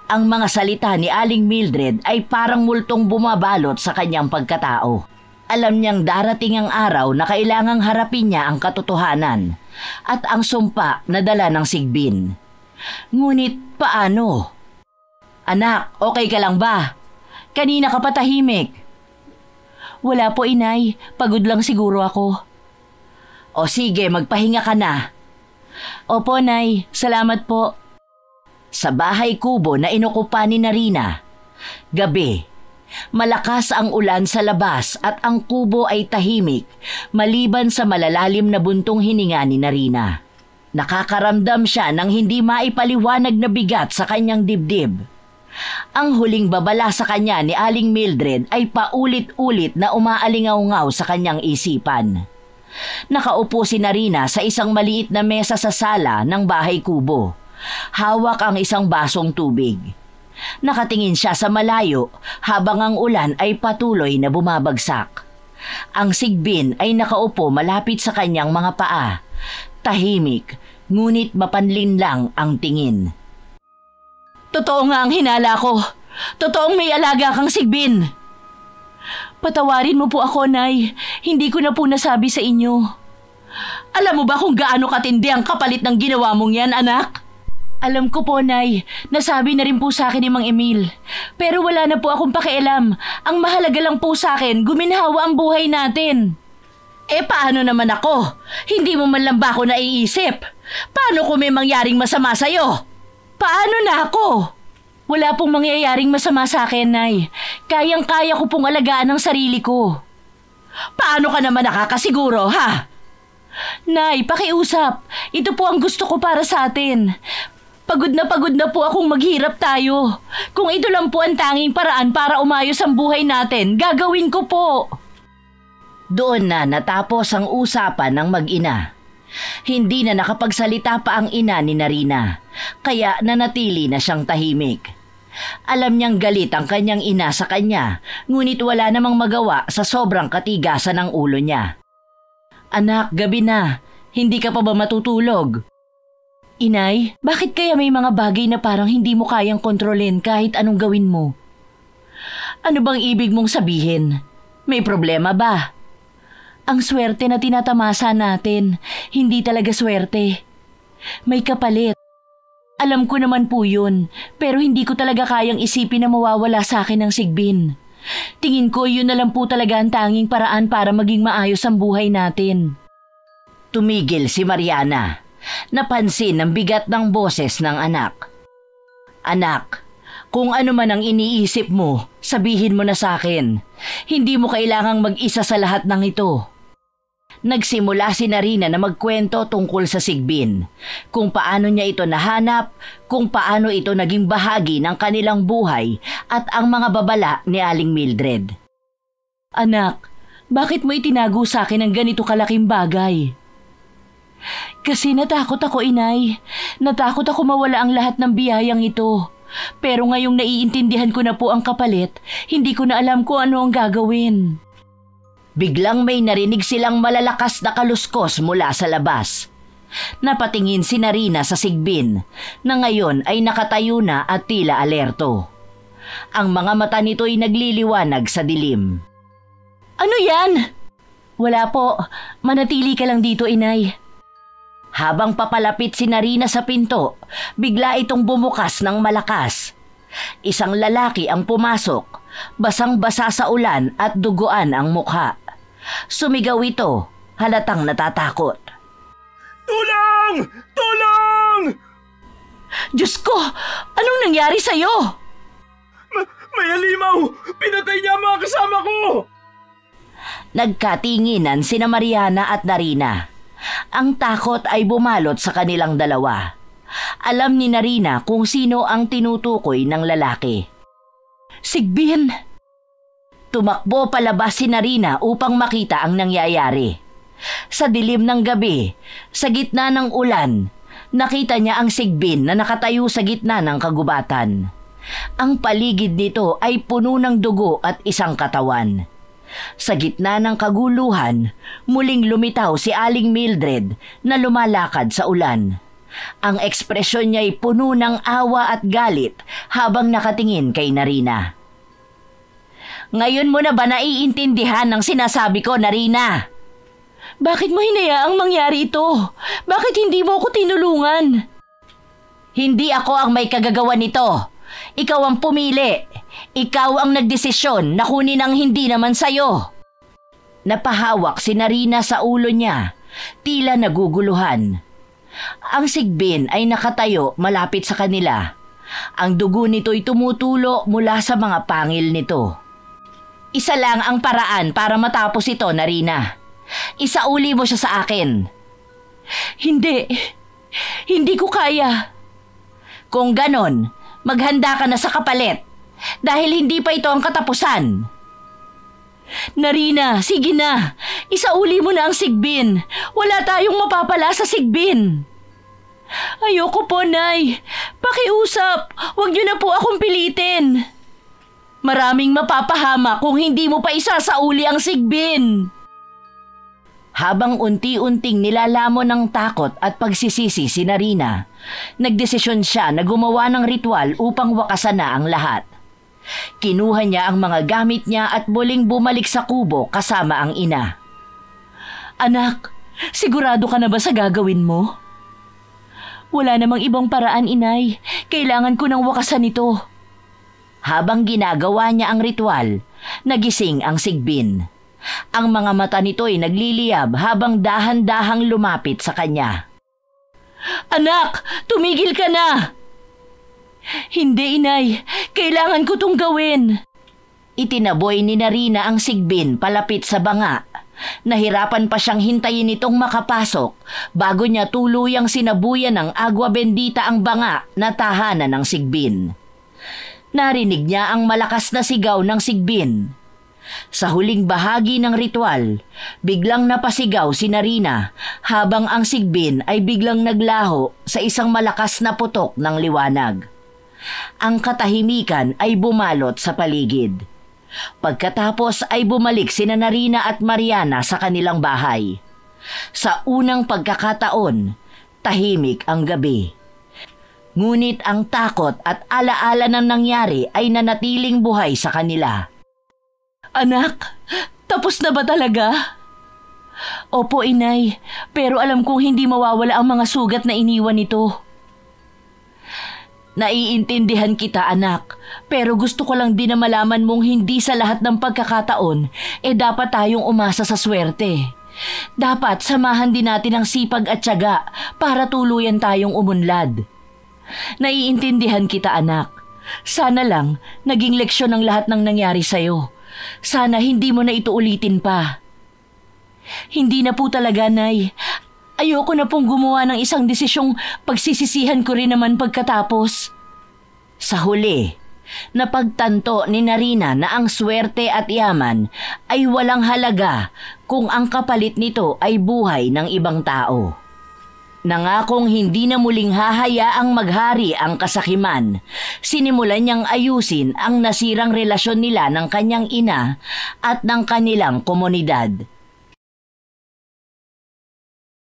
Ang mga salita ni Aling Mildred ay parang multong bumabalot sa kanyang pagkatao. Alam niyang darating ang araw na kailangang harapin niya ang katotohanan at ang sumpa na dala ng sigbin. Ngunit paano? Anak, okay ka lang ba? Kanina ka pa tahimik. Wala po, inay. Pagod lang siguro ako. O sige, magpahinga ka na. Opo, nay. Salamat po. Sa bahay kubo na inukupa ni Narina. Gabi. Malakas ang ulan sa labas at ang kubo ay tahimik maliban sa malalalim na buntong hininga ni Narina. Nakakaramdam siya ng hindi maipaliwanag na bigat sa kanyang dibdib. Ang huling babala sa kanya ni Aling Mildred ay paulit-ulit na umaalingaw-ngaw sa kanyang isipan. Nakaupo si Narina sa isang maliit na mesa sa sala ng bahay kubo. Hawak ang isang basong tubig. Nakatingin siya sa malayo habang ang ulan ay patuloy na bumabagsak. Ang Sigbin ay nakaupo malapit sa kanyang mga paa. Tahimik, ngunit mapanlin lang ang tingin. Totoo nga ang hinala ko. Totoong may alaga kang Sigbin. Patawarin mo po ako, Nay. Hindi ko na po nasabi sa inyo. Alam mo ba kung gaano katindi ang kapalit ng ginawa mong yan, anak? Alam ko po, Nay. Nasabi na rin po sa akin ni Mang Emil. Pero wala na po akong pakialam. Ang mahalaga lang po sa akin, guminhawa ang buhay natin. Paano naman ako? Hindi mo man lang ba ako naiisip? Paano kung may mangyaring masama sa'yo? Paano na ako? Wala pong mangyayaring masama sa akin, Nay. Kayang-kaya ko pong alagaan ang sarili ko. Paano ka naman nakakasiguro, ha? Nay, pakiusap. Ito po ang gusto ko para sa atin. Pagod na po akong maghirap tayo. Kung ito lang po ang tanging paraan para umayos ang buhay natin, gagawin ko po. Doon na natapos ang usapan ng mag-ina. Hindi na nakapagsalita pa ang ina ni Narina, kaya nanatili na siyang tahimik. Alam niyang galit ang kanyang ina sa kanya, ngunit wala namang magawa sa sobrang katigasan ng ulo niya. Anak, gabi na. Hindi ka pa ba matutulog? Inay, bakit kaya may mga bagay na parang hindi mo kayang kontrolin kahit anong gawin mo? Ano bang ibig mong sabihin? May problema ba? Ang swerte na tinatamasa natin, hindi talaga swerte. May kapalit. Alam ko naman po yun, pero hindi ko talaga kayang isipin na mawawala sa akin ang Sigbin. Tingin ko yun na lang po talaga ang tanging paraan para maging maayos ang buhay natin. Tumigil si Mariana. Napansin ang bigat ng boses ng anak. Anak, kung ano man ang iniisip mo, sabihin mo na sa akin. Hindi mo kailangang mag-isa sa lahat ng ito. Nagsimula si Narina na magkwento tungkol sa Sigbin, kung paano niya ito nahanap, kung paano ito naging bahagi ng kanilang buhay at ang mga babala ni Aling Mildred. Anak, bakit mo itinago sa akin ang ganito kalaking bagay? Kasi natakot ako, Inay. Natakot ako mawala ang lahat ng biyayang ito. Pero ngayong naiintindihan ko na po ang kapalit, hindi ko na alam kung ano ang gagawin. Biglang may narinig silang malalakas na kaluskos mula sa labas. Napatingin si Narina sa Sigbin, na ngayon ay nakatayo na at tila alerto. Ang mga mata nito'y nagliliwanag sa dilim. Ano yan? Wala po. Manatili ka lang dito, Inay. Habang papalapit si Narina sa pinto, bigla itong bumukas ng malakas. Isang lalaki ang pumasok, basang-basa sa ulan at duguan ang mukha. Sumigaw ito, halatang natatakot. Tulong! Tulong! Diyos ko! Anong nangyari sa'yo? May halimaw! Pinatay niya ang mga kasama ko! Nagkatinginan sina Mariana at Narina. Ang takot ay bumalot sa kanilang dalawa. Alam ni Narina kung sino ang tinutukoy ng lalaki. Sigbin! Tumakbo palabas si Narina upang makita ang nangyayari. Sa dilim ng gabi, sa gitna ng ulan, nakita niya ang Sigbin na nakatayo sa gitna ng kagubatan. Ang paligid nito ay puno ng dugo at isang katawan. Sa gitna ng kaguluhan, muling lumitaw si Aling Mildred na lumalakad sa ulan. Ang ekspresyon niya ay puno ng awa at galit habang nakatingin kay Narina. Ngayon mo na ba naiintindihan ang sinasabi ko, Narina? Bakit mo hinayaang mangyari ito? Bakit hindi mo ako tinulungan? Hindi ako ang may kagagawa nito. Ikaw ang pumili. Ikaw ang nagdesisyon na kunin ang hindi naman sa'yo. Napahawak si Narina sa ulo niya, tila naguguluhan. Ang Sigbin ay nakatayo malapit sa kanila. Ang dugo nito'y tumutulo mula sa mga pangil nito. Isa lang ang paraan para matapos ito, Narina. Isauli mo siya sa akin. Hindi. Hindi ko kaya. Kung ganon, maghanda ka na sa kapalit. Dahil hindi pa ito ang katapusan. Narina, sige na. Isauli mo na ang Sigbin. Wala tayong mapapala sa Sigbin. Ayoko po, Nay. Pakiusap. Huwag niyo na po akong pilitin. Maraming mapapahama kung hindi mo pa isasauli ang Sigbin. Habang unti-unting nilalamon ng takot at pagsisisi si Narina, nagdesisyon siya na gumawa ng ritual upang wakasan na ang lahat. Kinuha niya ang mga gamit niya at muling bumalik sa kubo kasama ang ina. Anak, sigurado ka na ba sa gagawin mo? Wala namang ibang paraan, inay. Kailangan ko ng wakasan ito. Habang ginagawa niya ang ritual, nagising ang Sigbin. Ang mga mata nito'y nagliliyab habang dahan-dahang lumapit sa kanya. Anak, tumigil ka na! Hindi, inay. Kailangan ko tong gawin. Itinaboy ni Narina ang Sigbin palapit sa banga. Nahirapan pa siyang hintayin itong makapasok bago niya tuluyang sinabuyan ng agwa bendita ang banga na tahanan ng Sigbin. Narinig niya ang malakas na sigaw ng Sigbin. Sa huling bahagi ng ritual, biglang napasigaw si Narina habang ang Sigbin ay biglang naglaho sa isang malakas na putok ng liwanag. Ang katahimikan ay bumalot sa paligid. Pagkatapos ay bumalik sina Narina at Mariana sa kanilang bahay. Sa unang pagkakataon, tahimik ang gabi. Ngunit ang takot at alaala ng nangyari ay nanatiling buhay sa kanila. Anak, tapos na ba talaga? Opo, inay, pero alam kong hindi mawawala ang mga sugat na iniwan nito. Naiintindihan kita, anak, pero gusto ko lang din na malaman mong hindi sa lahat ng pagkakataon dapat tayong umasa sa swerte. Dapat samahan din natin ang sipag at tiyaga para tuluyan tayong umunlad. Naiintindihan kita, anak. Sana lang naging leksyon ang lahat ng nangyari sa'yo. Sana hindi mo na ito ulitin pa. Hindi na po talaga, Nay. Ayoko na pong gumawa ng isang desisyong pagsisisihan ko rin naman pagkatapos. Sa huli, napagtanto ni Narina na ang swerte at yaman ay walang halaga kung ang kapalit nito ay buhay ng ibang tao. Nangakong hindi na muling hahayaang maghari ang kasakiman, sinimulan niyang ayusin ang nasirang relasyon nila ng kanyang ina at ng kanilang komunidad.